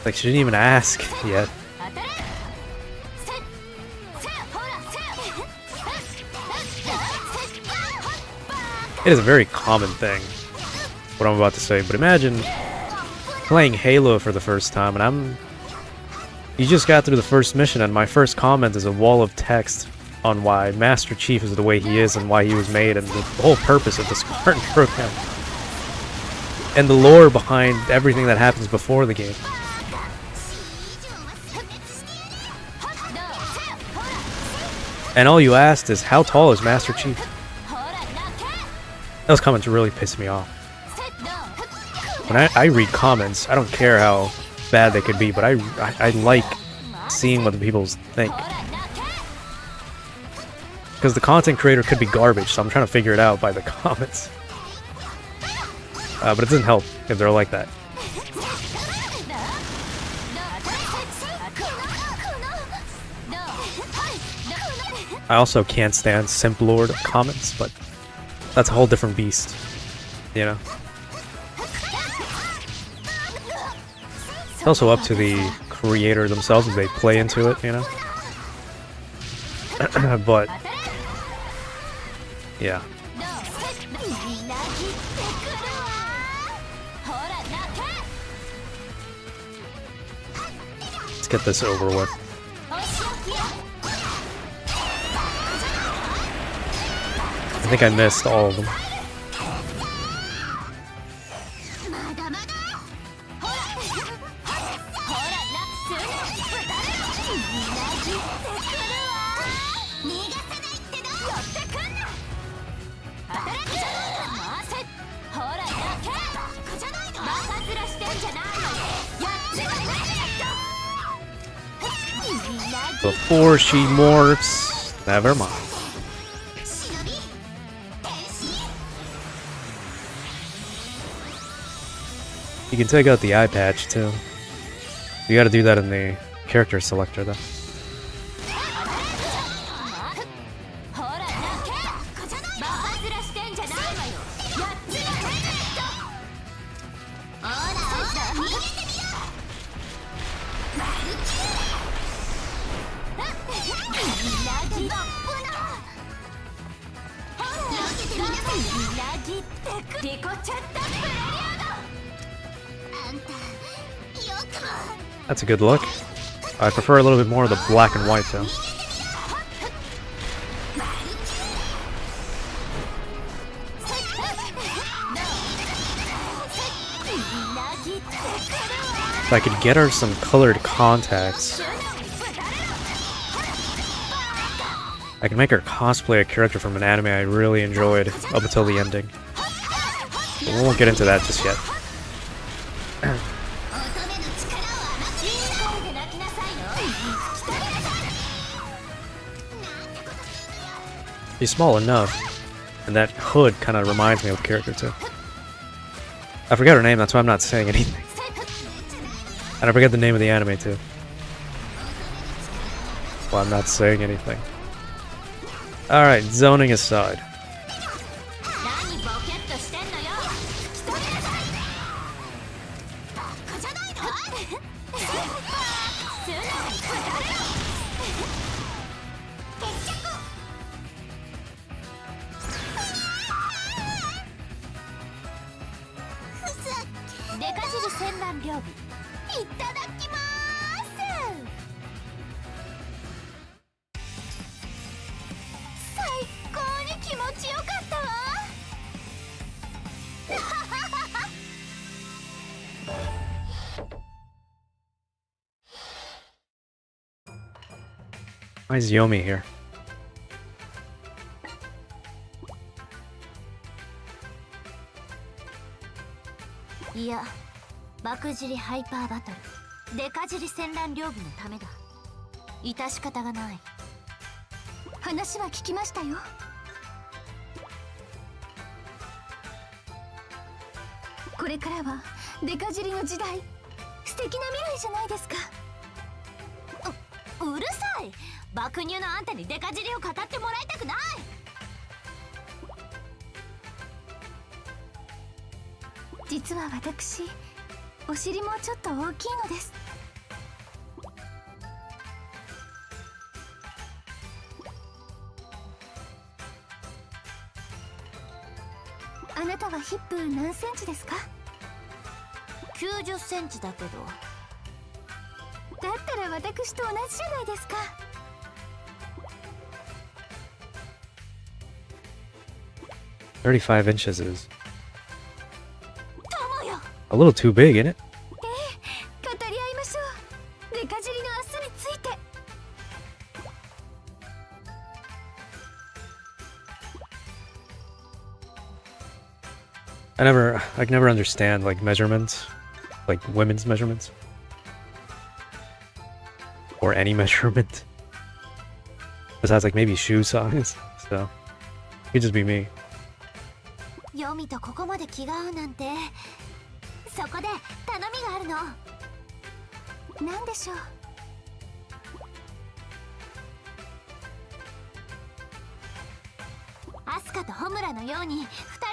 Like, she didn't even ask yet. It is a very common thing, what I'm about to say, but imagine playing Halo for the first time, and you just got through the first mission, and my first comment is a wall of text on why Master Chief is the way he is and why he was made, and the whole purpose of the Spartan program, and the lore behind everything that happens before the game. And all you asked is, how tall is Master Chief? Those comments really piss me off. When I read comments, I don't care how bad they could be, but I like seeing what the people think. Because the content creator could be garbage, so I'm trying to figure it out by the comments. But it doesn't help if they're like that. I also can't stand Simp Lord comments, but that's a whole different beast, you know? It's also up to the creator themselves if they play into it, you know? But, yeah. Let's get this over with. I think I missed all of them. Before she morphs, never mind. You can take out the eye patch too. You gotta do that in the character selector though. ぎってくリコチャッタプレリュードあんたよくも That's a good look. I prefer a little bit more of the black and white though. If I could get her some colored contacts, I can make her cosplay a character from an anime I really enjoyed up until the ending. But we won't get into that just yet. She's small enough, and that hood kind of reminds me of the character too. I forgot her name, that's why I'm not saying anything. And I forget the name of the anime too. Well, I'm not saying anything. Alright, zoning aside. Senran 料理いただきまーす。最高に気持ちよかったわ。Why is Yomi here? いや、爆尻ハイパーバトル、デカ尻戦乱両部のためだ。致し方がない。話は聞きましたよ。これからはデカ尻の時代、素敵な未来じゃないですか。うるさい。爆乳のあんたにデカ尻を語ってもらいたくない。実は私、お尻もちょっと大きいのです。あなたはヒップ何センチですか？90センチだけど。だったら私と同じじゃないですか。35 inches is a little too big, isn't it? 語り合いましょう。デカ尻の明日について。I can never understand like measurements, like women's measurements, or any measurement. Besides, like maybe shoe size. So it could just be me. ヨミとここまで気が合うなんて。そこで頼みがあるの。なんでしょう。アスカとホムラのように2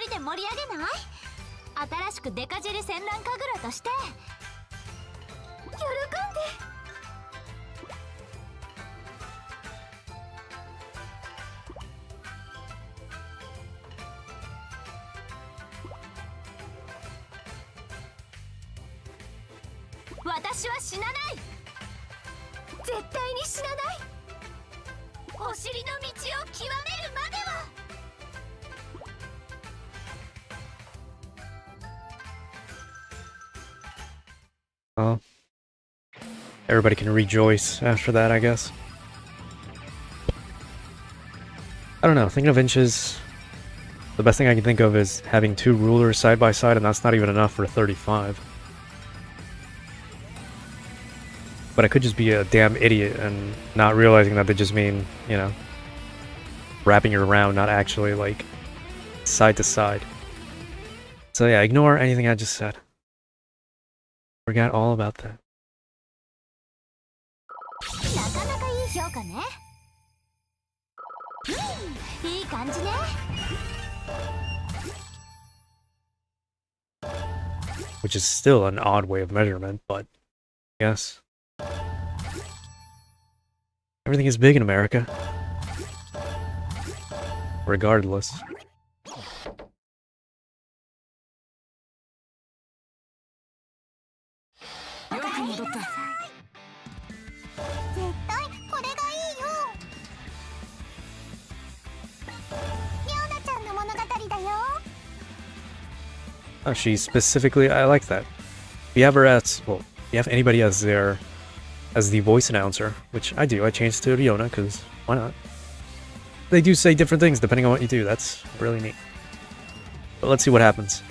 人で盛り上げない？新しくデカ尻戦乱神楽として喜んで。私は死なない。絶対に死なない。お尻の道を極めるまでは。Well, everybody can rejoice after that, I guess. I don't know, thinking of inches, the best thing I can think of is having two rulers side by side, and that's not even enough for 35. But I could just be a damn idiot and not realizing that they just mean, you know, wrapping it around, not actually, like, side to side. So yeah, ignore anything I just said. Forgot all about that. なかなかいい評価ね。いい感じね。Which is still an odd way of measurement, but yes. Everything is big in America. Regardless. Oh, she specifically, I like that. If you have her as, well, if you have anybody as their, as the voice announcer, which I do, I changed to Ryona, because why not? They do say different things depending on what you do, that's really neat. But let's see what happens.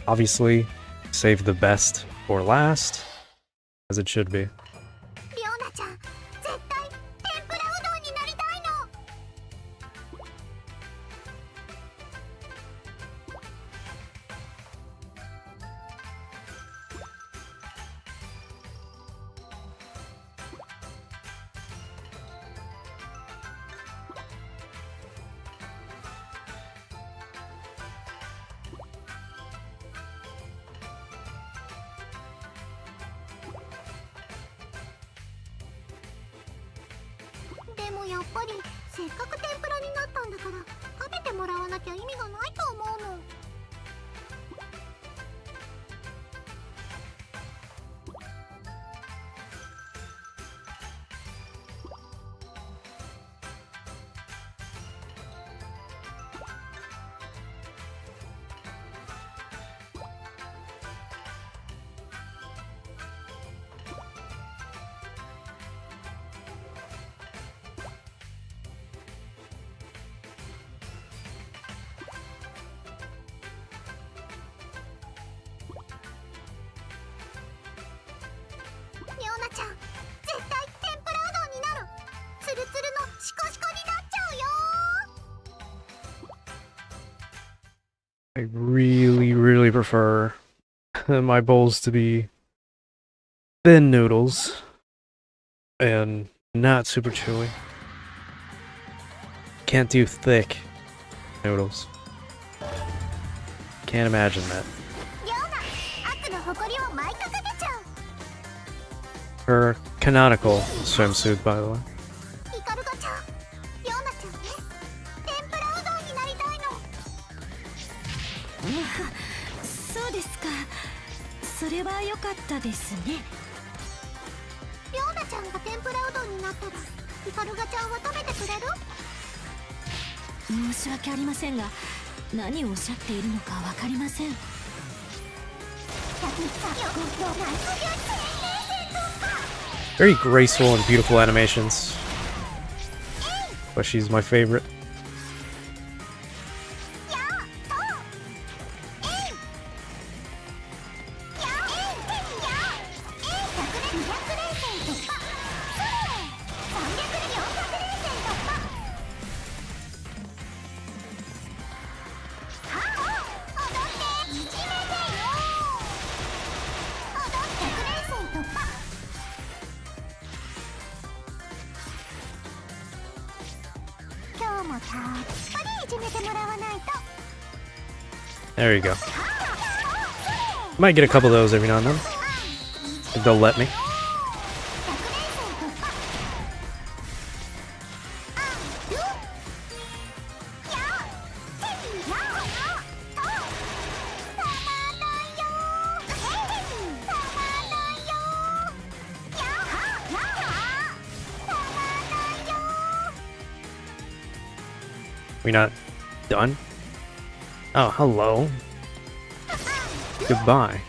Obviously, save the best for last, as it should be. I really prefer my bowls to be thin noodles and not super chewy. Can't do thick noodles. Can't imagine that. Her canonical swimsuit, by the way. そうですか。それは良かったですね。リョーナちゃんが天ぷらうどんになったら、ヒカルガちゃんは食べてくれる？申し訳ありませんが、何をおっしゃっているのかわかりません。Very graceful and beautiful animations. But she's my favorite. There you go. Might get a couple of those every now and then, if they'll let me. We not done? Oh, hello. Goodbye.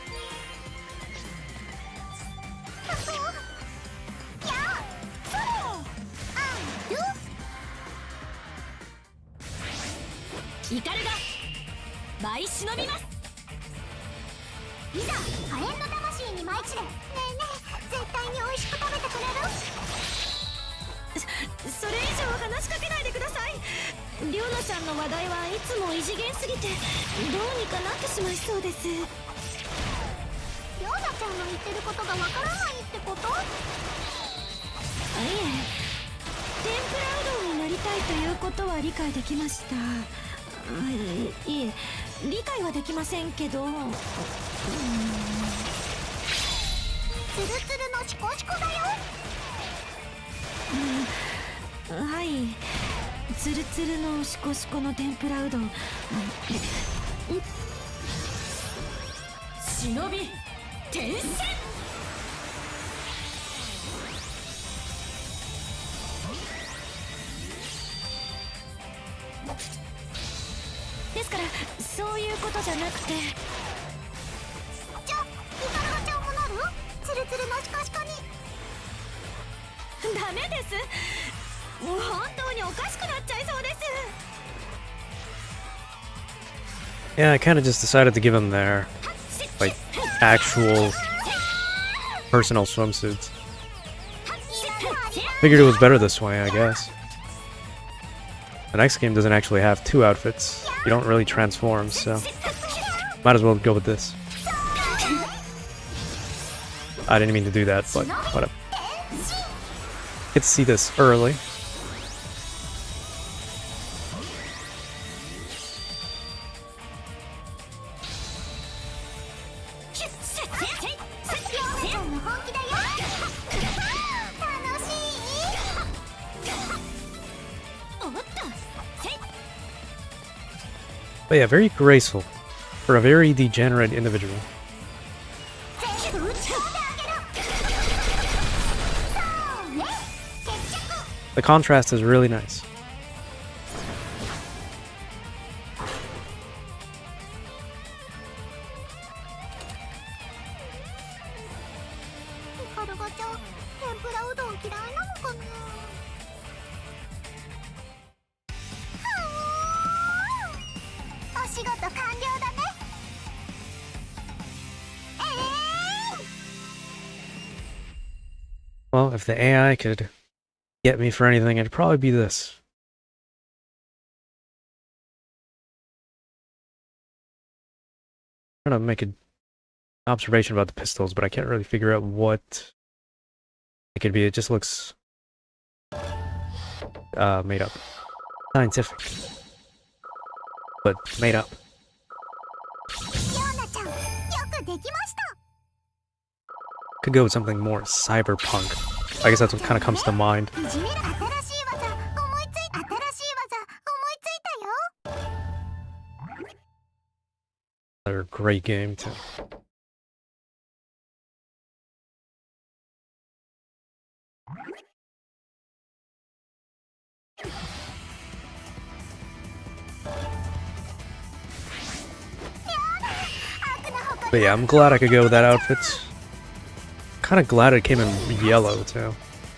Shinobi, Tensen! なくて。じゃあイカルガちゃんもなる？ツルツルのシカシカに。ダメです。もう本当におかしくなっちゃいそうです。 Yeah, I kind of just decided to give him their, like, actual personal swimsuits. Figured it was better this way, I guess. The next game doesn't actually have 2 outfits. You don't really transform, so might as well go with this. I didn't mean to do that, but whatever. Get to see this early. But yeah, very graceful for a very degenerate individual. The contrast is really nice. Well, if the AI could get me for anything, it'd probably be this. I'm trying to make an observation about the pistols, but I can't really figure out what it could be. It just looks made up. Scientific. But made up. Could go with something more cyberpunk. I guess that's what kind of comes to mind. Another great game too. But yeah, I'm glad I could go with that outfit. Kind of glad it came in yellow too.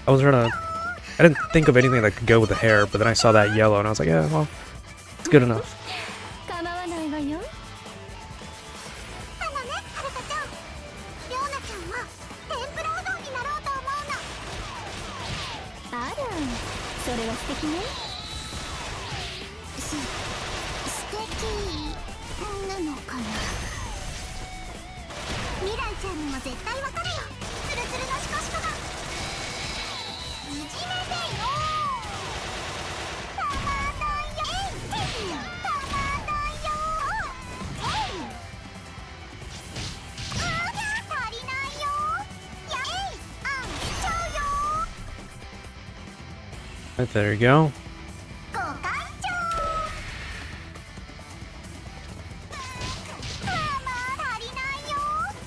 I didn't think of anything that could go with the hair, but then I saw that yellow and I was like, yeah, well, it's good enough. Right, there you go.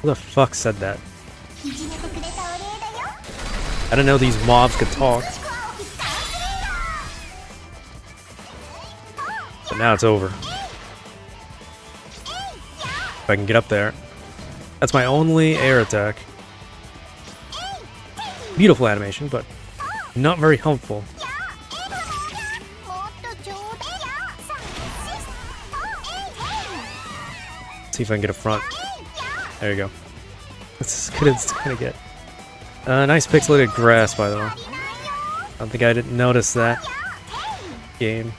Who the fuck said that? I didn't know these mobs could talk. But now it's over. If I can get up there. That's my only air attack. Beautiful animation, but not very helpful. See if I can get a front. There you go. That's as good as it's gonna get. Nice pixelated grass, by the way. I don't think I didn't notice that. Game.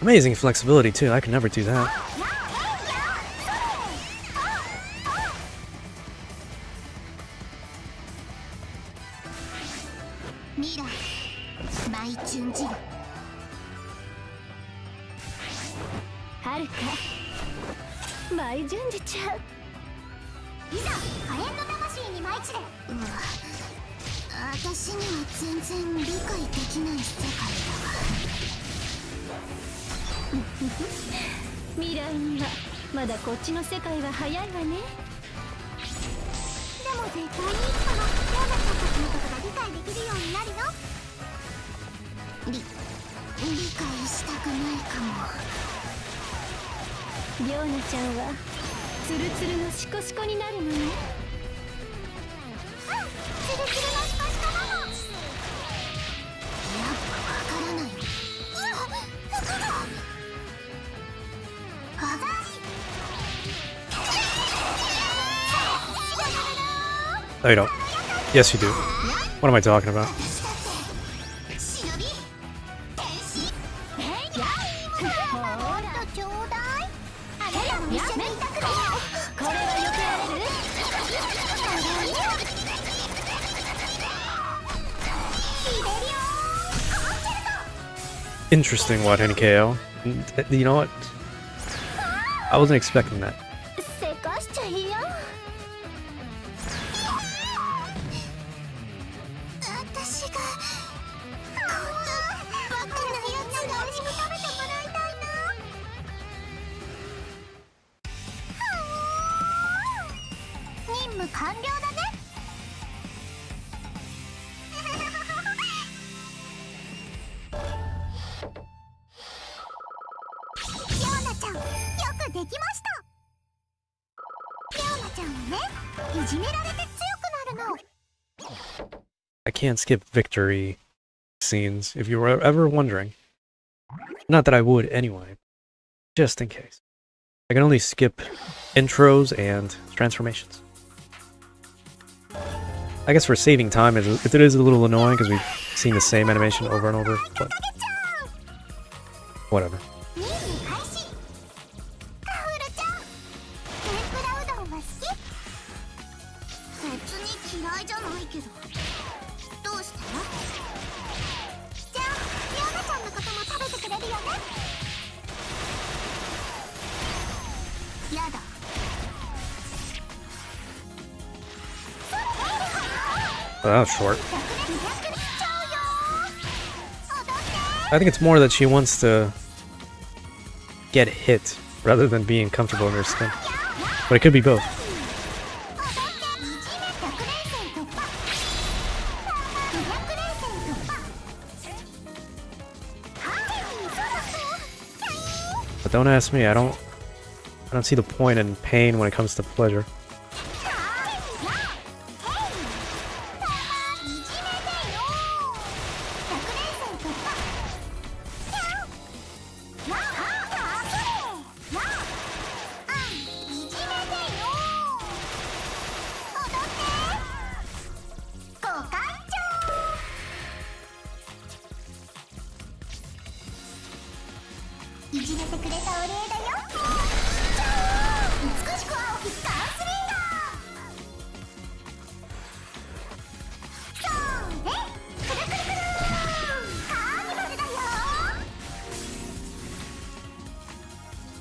Amazing flexibility too. I could never do that. が理解できるようになるの？理解したくないかも。りょうなちゃんはツルツルのシコシコになるのね。ツルツルのシコシコなの。やっぱわからない。服がNo, you don't. Yes, you do. What am I talking about? ちょうだい。あなたも一緒にいたくれよ。これはよくやれる？ Interesting what NKO. You know what? I wasn't expecting that. せかしちゃいや。私がこんなバカなやつが美味しく食べてもらいたいな。任務完了だね。りょうなちゃん、よくできました。りょうなちゃんはね、いじめられて強くなるの。 I can't skip victory scenes, if you were ever wondering. Not that I would anyway, just in case. I can only skip intros and transformations. I guess for saving time, it is a little annoying because we've seen the same animation over and over, but whatever. 任務開始。カフルちゃん、天ぷらうどんは好き？別に嫌いじゃないけど。どうして？じゃあ、りょうなちゃんのことも食べてくれるよね？やだ。 Well, that was short. I think it's more that she wants to get hit rather than being comfortable in her skin. But it could be both. But don't ask me, I don't see the point in pain when it comes to pleasure.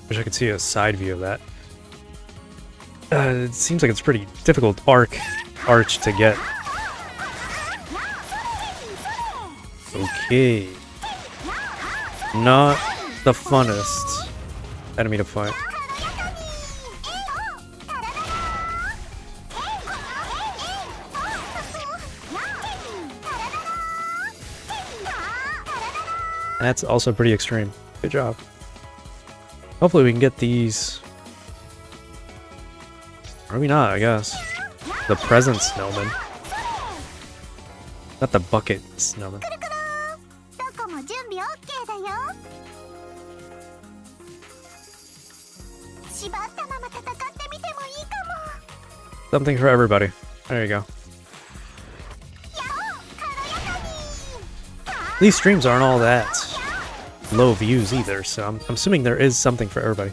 Wish I could see a side view of that. It seems like it's pretty difficult arch to get. Okay. Not the funnest enemy to fight. That's also pretty extreme. Good job. Hopefully we can get these. Or maybe not, I guess. The present snowman. Not the bucket snowman. Something for everybody. There you go. These streams aren't all that low views either, so I'm assuming there is something for everybody.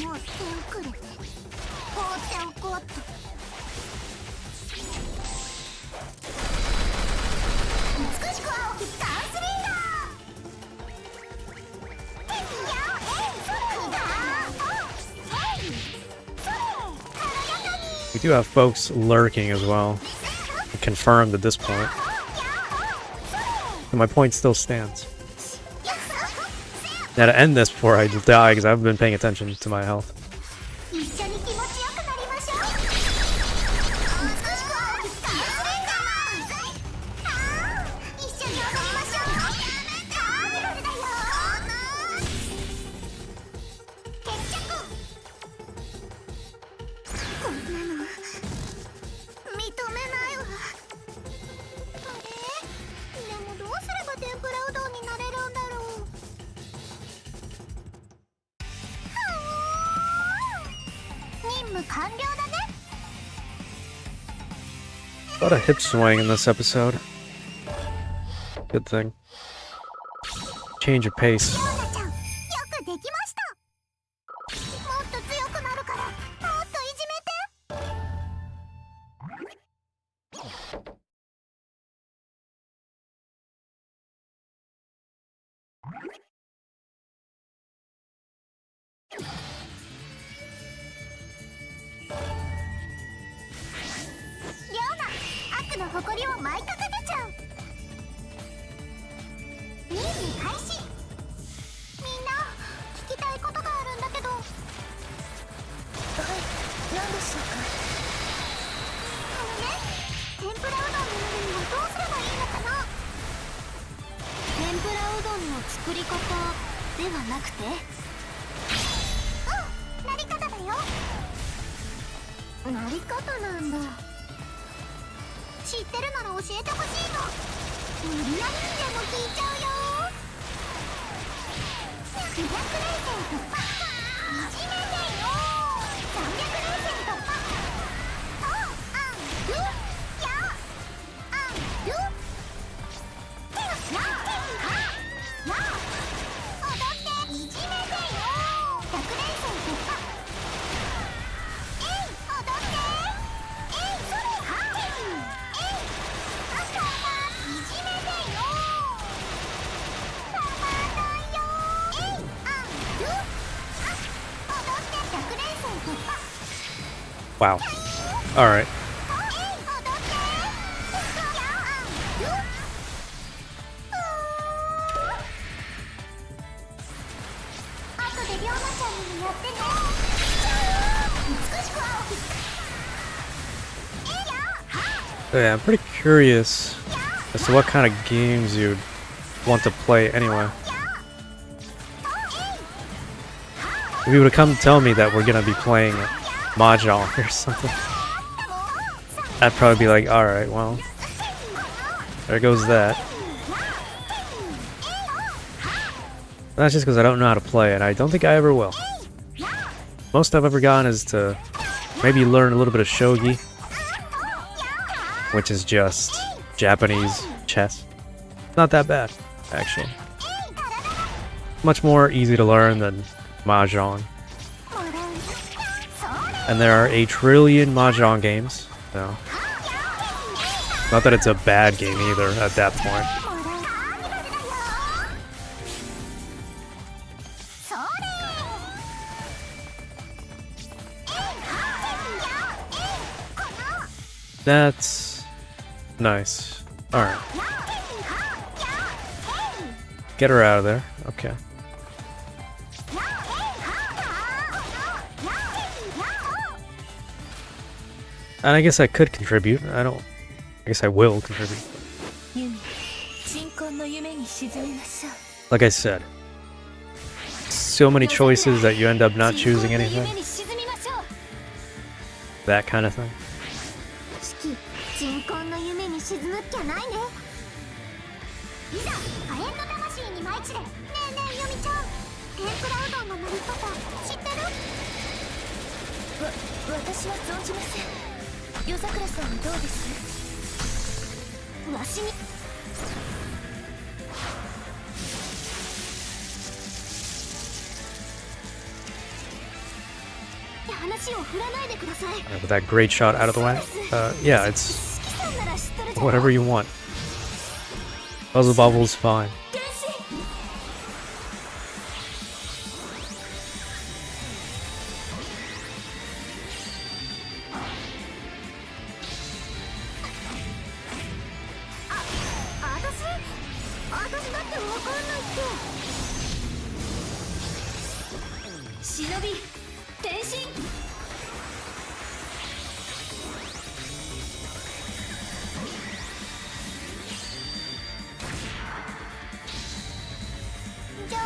もう手遅れ放っておこうっと。美しく青きガンスリンガー。いやそれだ。それ軽やかに。 We do have folks lurking as well. Confirmed at this point. And my point still stands. Now to end this before I die, because I haven't been paying attention to my health. 一緒に気持ちよくなりましょう。美しく青きガンスリンガー。一緒に踊りましょう。カーニバルだよ。決着。こんなの認めないわ。あれ？でもどうすれば天ぷらうどんになれるんだろう。任務完了だね。 A lot of hip swing in this episode. Good thing. Change of pace. ヨーナちゃん、よくできました。もっと強くなるから、もっといじめて。リョーナ、悪の誇りを舞い掲げちゃう。任務開始。みんな聞きたいことがあるんだけど。はい、何でしょうか。天ぷらうどんになるにはどうすればいいのかな。天ぷらうどんの作り方ではなくて、なり方だよ。なり方なんだ。知ってるなら教えてほしいの。無理やりにでも聞いちゃうよ。200連戦突破。いじめてよ。300連戦突破。おあんるやあんるてやはや踊っていじめてよ。100連戦突破。えい踊ってえいそれはえいあたまいじめてよ。たまらんよ。えいあんるあ踊って100連戦突破。 Wow. Alright. えい踊ってやあんる後でりょうなちゃんにもやってね。美しく青きえいやは Yeah, I'm pretty curious as to what kind of games you'd want to play anyway. If you would have come to tell me that we're gonna be playing Mahjong or something, I'd probably be like, alright, well, there goes that. That's just because I don't know how to play, and I don't think I ever will. Most I've ever gotten is to maybe learn a little bit of shogi, which is just Japanese chess. Not that bad, actually. Much more easy to learn than Mahjong. And there are a trillion Mahjong games, so not that it's a bad game either at that point. That's nice. Alright. Get her out of there. Okay. And I guess I could contribute. I guess I will contribute. Like I said, so many choices that you end up not choosing anything. That kind of thing. 鎮魂の夢に沈むっきゃないね。いざ火炎の魂に舞い散れ。ねえねえヨミちゃん、天ぷらうどんのなり方知ってる？私は存じません。夜桜さんはどうです？わしに話を振らないでください。 With that great shot out of the way. Yeah, it's 指揮さんなら知ってるじゃん。 whatever you want. Puzzle Bubble's fine. 天使。私だってわかんないって。忍び転身。じゃあ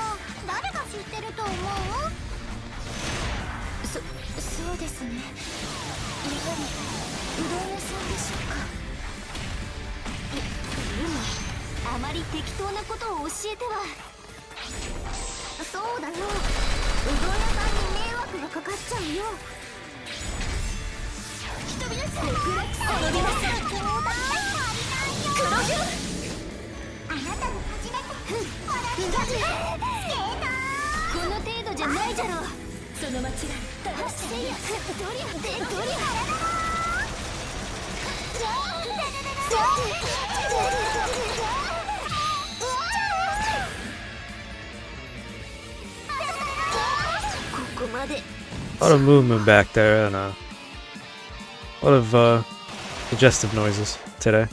誰が知ってると思う？そうですね。やはりうどん屋さんでしょうか。あまり適当なことを教えては。そうだよ、うどん屋さんに迷惑がかかっちゃうよ。人皆さん、極楽さん、伸びません。冗談足りないよ。黒ひょあなたの初めて同じスケーター。この程度じゃないじゃろう。その間違い正しせいや。ドリアでドリア。ここまで。 A lot of movement back there and a lot of suggestive noises today.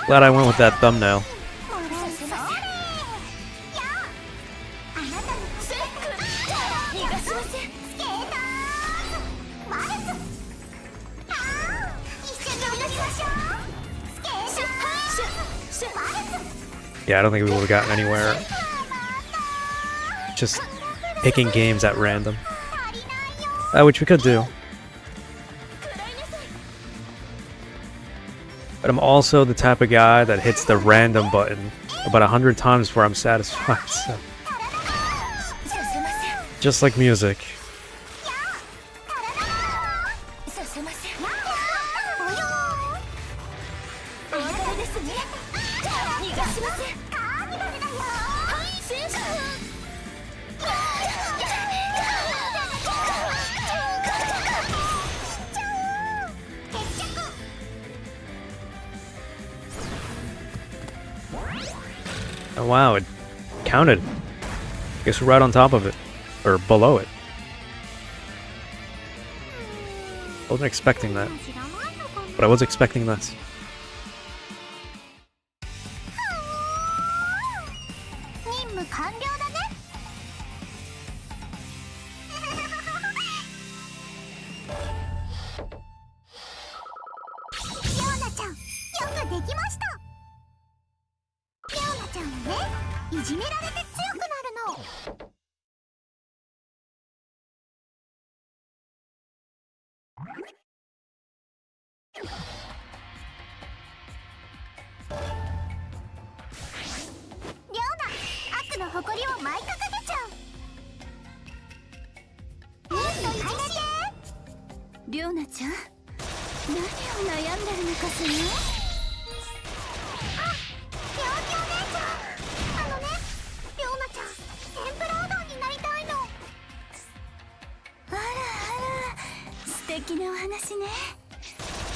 Glad I went with that thumbnail. 'Yeah, I don't think we would have gotten anywhere just picking games at random. Which we could do. But I'm also the type of guy that hits the random button about 100 times before I'm satisfied, so. Just like music. Oh wow, it counted. Guess we're right on top of it. Or below it. Wasn't expecting that. But I was expecting this. 任務完了だね。リョーナちゃん、よくできました。リョーナちゃんはね、いじめられて強くなるの。リョーナ、悪の誇りを舞い掲げちゃう。リョーナちゃん、何を悩んでるのかしら。あ、リョーニお姉ちゃん。リョーナちゃん、天ぷらうどんになりたいの。あらあら、素敵なお話ね。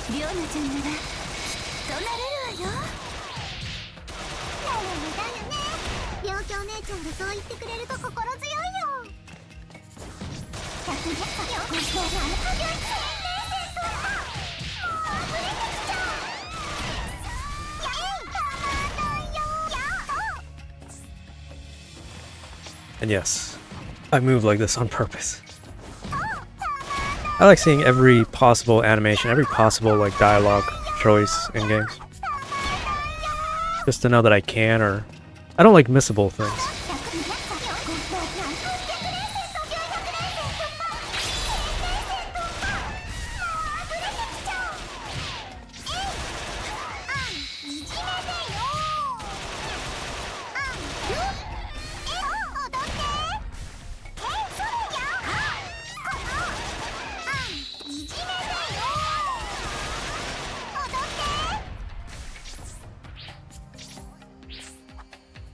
リョーナちゃんならきっとなれるわよ。だよね。リョーキお姉ちゃんがそう言ってくれると心強いよ。And yes, I move like this on purpose. I like seeing every possible animation, every possible like dialogue choice in games. Just to know that I can, or I don't like missable things.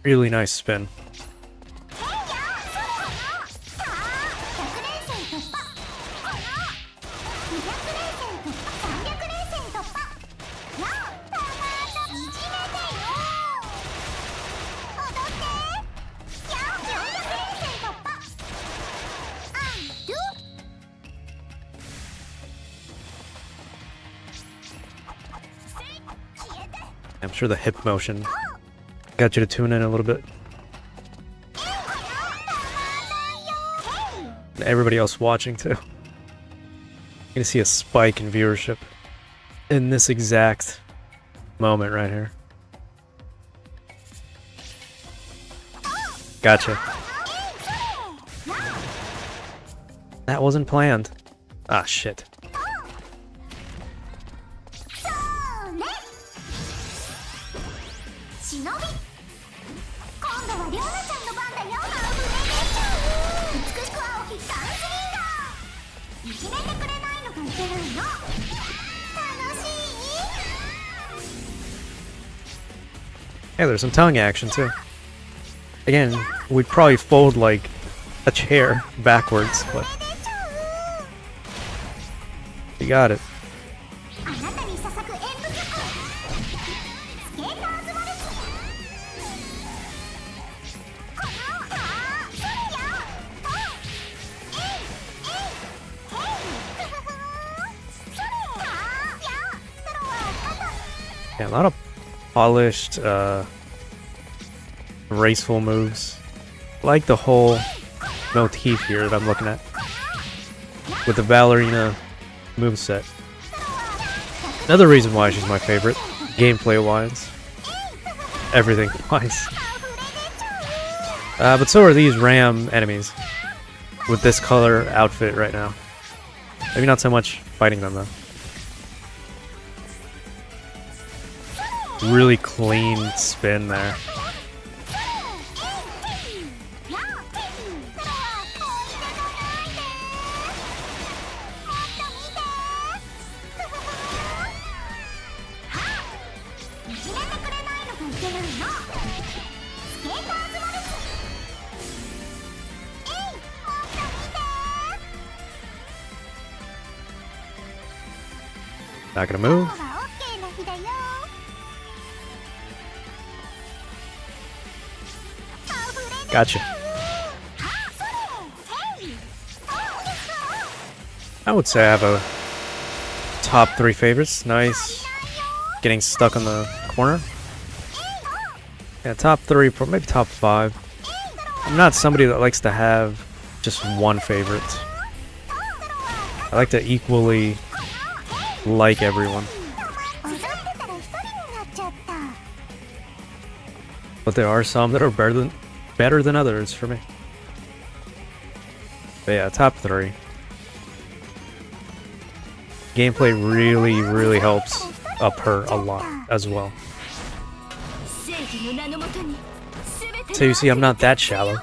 Really nice spin. I'm sure the hip motion got you to tune in a little bit. And everybody else watching too. You're gonna see a spike in viewership in this exact moment right here. Gotcha. That wasn't planned. Ah, shit. Shinobi! 今度はリョーナちゃんの番だよ。美しく青きダンスリーダー。いじめてくれないのがいけないの。楽しい？ Yeah, there's some tongue action too. Again, we'd probably fold like a chair backwards, but you got it. あなたに捧ぐ演舞曲。スケーターズワルツ。このそれや。えいえいへい。それや。プロは肩。 Yeah, a lot of polished, graceful moves. I like the whole motif here that I'm looking at with the ballerina moveset. Another reason why she's my favorite, gameplay-wise, everything-wise. But so are these Ram enemies with this color outfit right now. Maybe not so much fighting them though. Really clean spin there. Not gonna move. Gotcha. I would say I have a top 3 favorites. Nice. Getting stuck on the corner. Yeah, top 3, maybe top 5. I'm not somebody that likes to have just one favorite. I like to equally like everyone. But there are some that are better than others for me. But yeah, top 3. Gameplay really helps up her a lot as well. So you see, I'm not that shallow.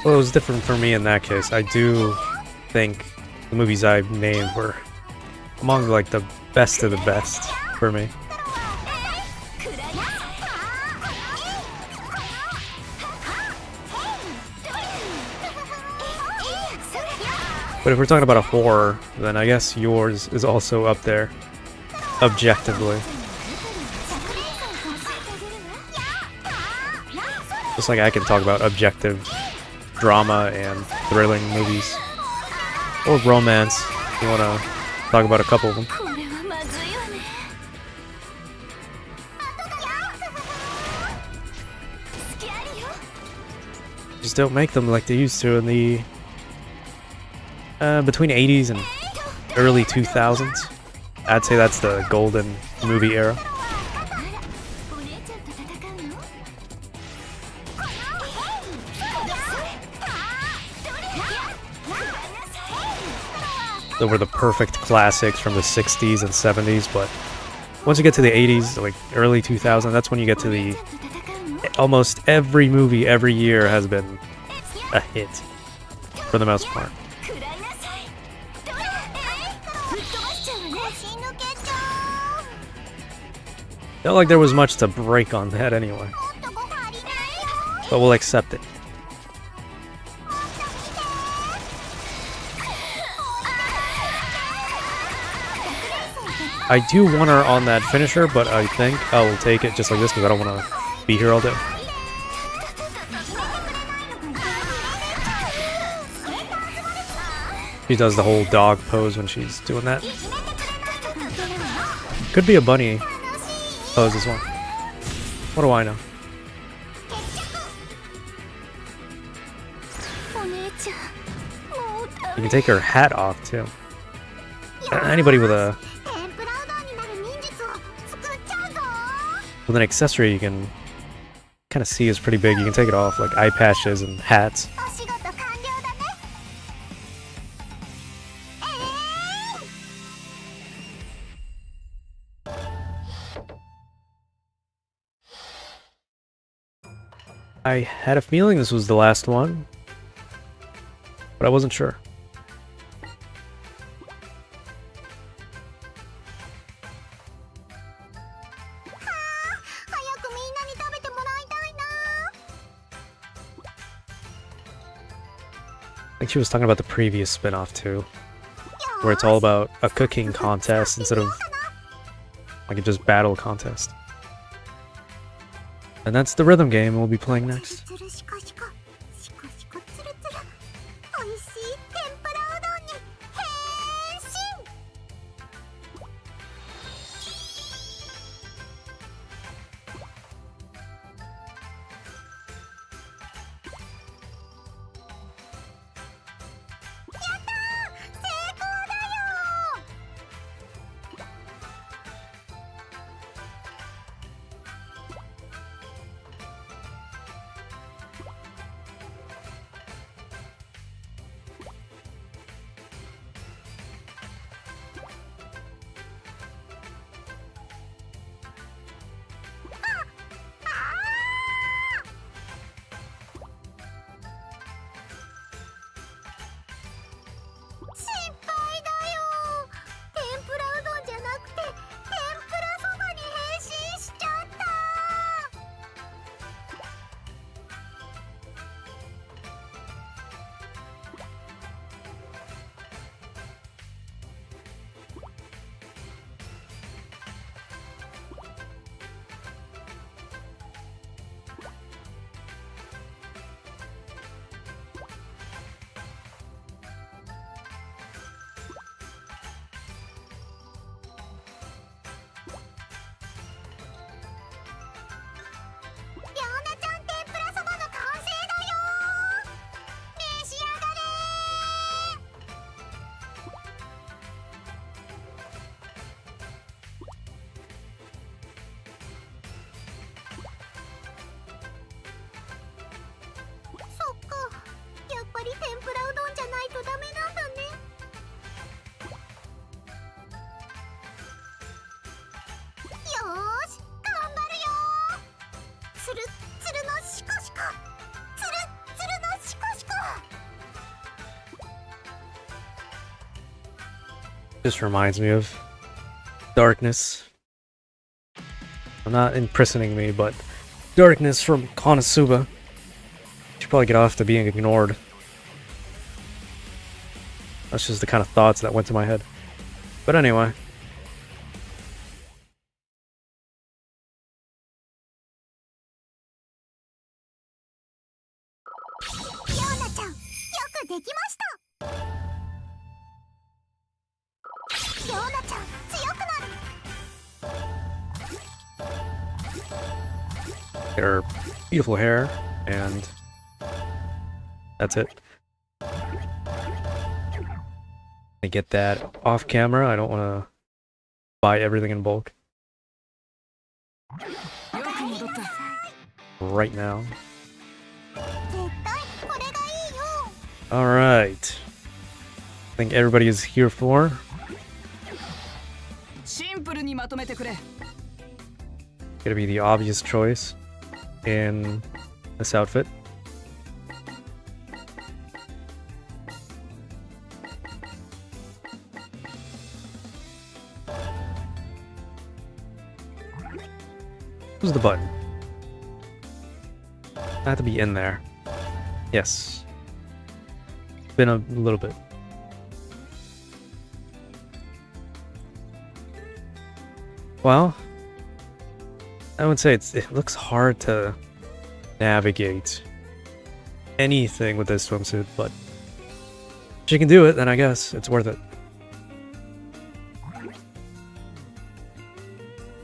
Well, it was different for me in that case. I do think the movies I named were among like the best of the best for me. But if we're talking about a horror, then I guess yours is also up there, objectively. Just like I can talk about objective drama and thrilling movies. Or romance, if you want to talk about a couple of them. Just don't make them like they used to in the between 80s and early 2000s. I'd say that's the golden movie era. They were the perfect classics from the 60s and 70s, but once you get to the 80s, like early 2000s, that's when you get to the almost every movie every year has been a hit for the most part. 食らいなさいドラ吹っ飛ばしちゃうわね腰抜けちゃう Felt like there was much to break on that anyway, もっとご飯ありないよ but we'll accept it. I do want her on that finisher, but I think I will take it just like this because I don't want to be here all day. She does the whole dog pose when she's doing that. Could be a bunny pose as well. What do I know? お姉ちゃんもうダ You メ can take her hat off too. Anybody with 天ぷらうどんになる忍術を作っちゃうぞ an accessory you can kind of see is pretty big. You can take it off, like eye patches and hats. お仕事完了だねI had a feeling this was the last one, but I wasn't sure. I think she was talking about the previous spin-off too, where it's all about a cooking contest instead of like a just battle contest. And that's the rhythm game we'll be playing next. つるしこしこしこしこつるつるおいしい天ぷらうどんに変身 失敗だよ天ぷらうどんじゃなくて天ぷらそばに変身しちゃった りょうなちゃん天ぷらそばの完成だよ召し上がれ そっかやっぱり天ぷらうどんじゃないとダメなんだねよーし頑張るよつるつるのシコシコつるつるのシコシコ Just reminds me of Darkness. I'm not imprisoning me, but Darkness from Konosuba. Should probably get off to being ignored. That's just the kind of thoughts that went to my head. But anyway. りょうなちゃんよくできましたりょうなちゃん強くなる Get her beautiful hair, and that's it. I get that off camera. I don't want to buy everything in bulk right now. 絶対これがいいよ Alright. I think everybody is here for シンプルにまとめてくれ。Gonna be the obvious choice in this outfit. Who's the button? I have to be in there. Yes. Been a little bit. Well, I would say it looks hard to navigate anything with this swimsuit, but if she can do it, then I guess it's worth it.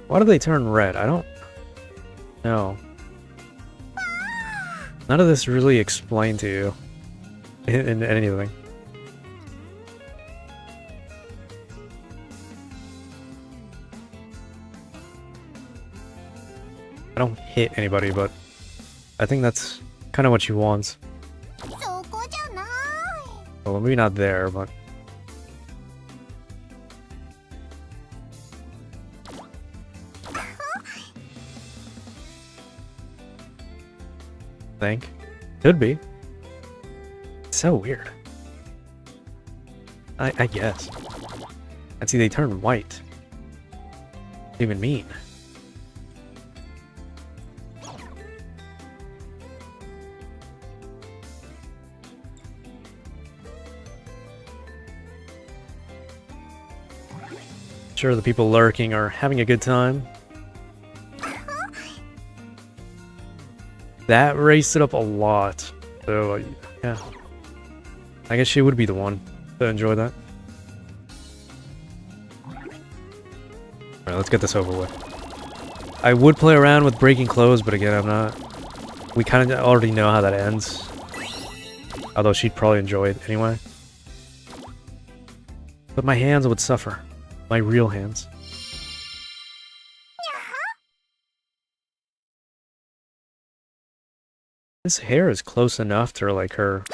Why do they turn red? I don't know. None of this really explained to you in anything. I don't hit anybody, but I think that's kind of what she wants. そこじゃない。 Well, maybe not there, but think could be. So weird. I guess. And see, they turn white. What does it even mean? Sure, the people lurking are having a good time. That raised it up a lot. So, yeah. I guess she would be the one to enjoy that. Alright, let's get this over with. I would play around with breaking clothes, but again, I'm not. We kind of already know how that ends. Although she'd probably enjoy it anyway. But my hands would suffer. My real hands. This hair is close enough to like her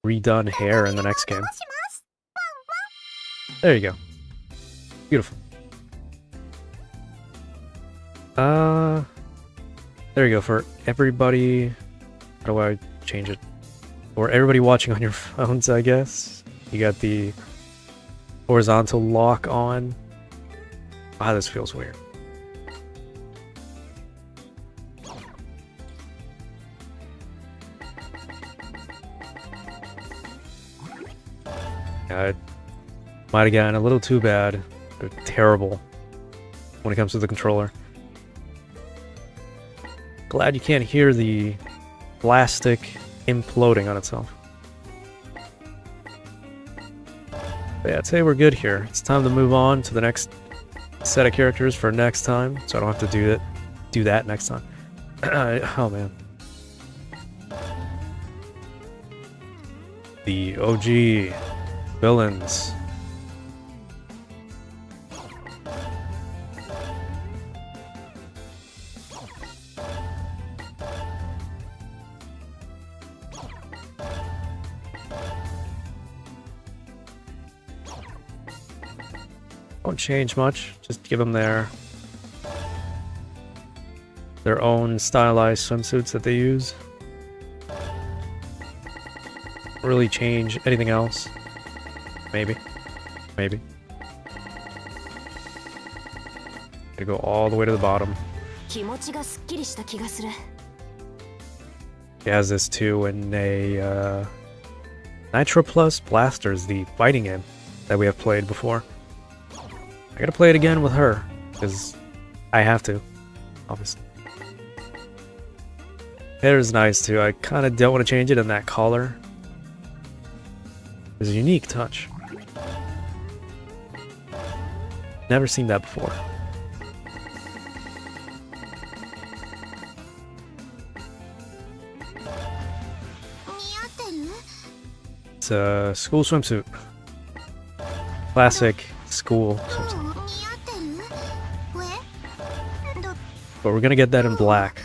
redone hair in the next game. There you go. Beautiful. There you go. For everybody, how do I change it? For everybody watching on your phones, I guess. You got the horizontal lock on. Ah, this feels weird. Yeah, it might have gotten a little too bad. They're terrible when it comes to the controller. Glad you can't hear the plastic imploding on itself. But yeah, I'd say we're good here. It's time to move on to the next set of characters for next time, so I don't have to do that next time. Oh man. The OG villains. Won't change much, just give them their own stylized swimsuits that they use. Don't really change anything else. Maybe. Maybe. Gotta go all the way to the bottom. 気持ちがすっきりした気がする。 He has this too in a Nitro Plus Blasters, the fighting game that we have played before. I gotta play it again with her, because I have to, obviously. Hair is nice too. I kind of don't want to change it in that collar. It's a unique touch. Never seen that before. It's a school swimsuit. Classic school swimsuit. But we're gonna get that in black.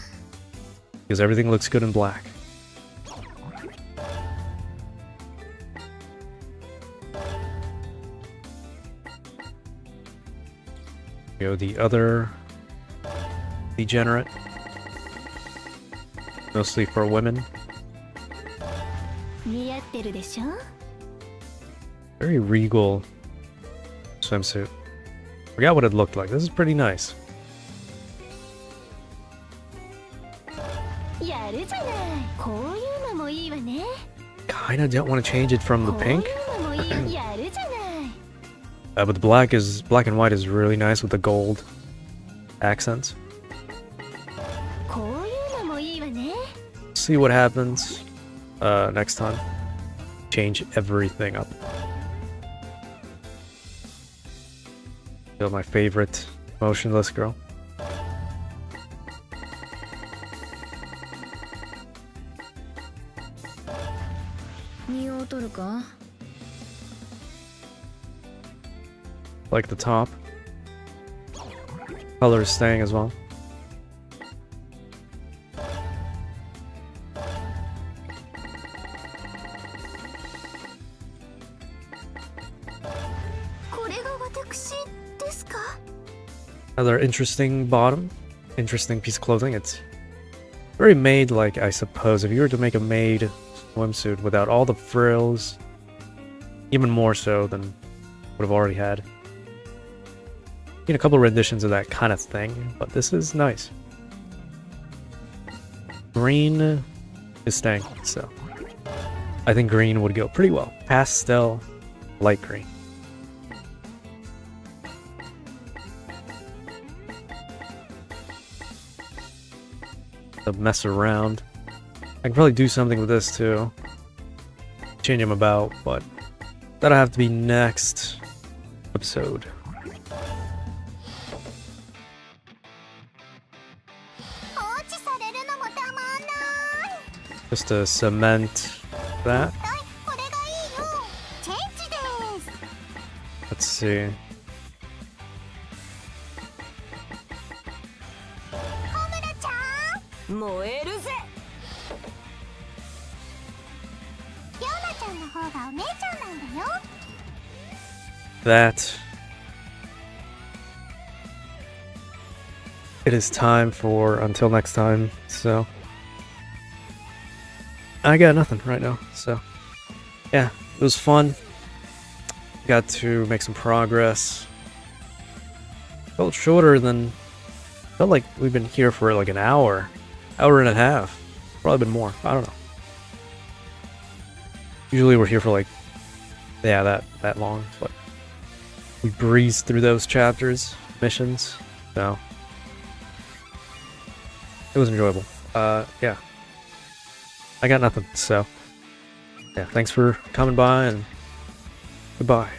Because everything looks good in black. Go the other degenerate. Mostly for women. 似合ってるでしょ Very regal swimsuit. Forgot what it looked like. This is pretty nice. やるじゃないこういうのもいいわね Kinda don't want to change it from the こう pink. いうのもいいやるじゃない But the black and white is really nice with the gold accents. こういうのもいいわね See what happens next time. Change everything up. Still my favorite motionless girl. Like the top. Color is staying as well. これが私ですか Another interesting bottom. Interesting piece of clothing. It's very maid like, I suppose. If you were to make a maid swimsuit without all the frills, even more so than would have already had. Seen a couple renditions of that kind of thing, but this is nice. Green is staying, so I think green would go pretty well. Pastel, light green. To mess around. I can probably do something with this too. Change them about, but that'll have to be next episode. Just to cement that. Let's see. That it is time for until next time, so I got nothing right now, so yeah, it was fun. Got to make some progress. Felt shorter than, felt like we've been here for like an hour and a half, probably been more, I don't know. Usually we're here for like, yeah, that long, but we breezed through those chapters, missions, so it was enjoyable. Yeah. I got nothing, so yeah, thanks for coming by and goodbye.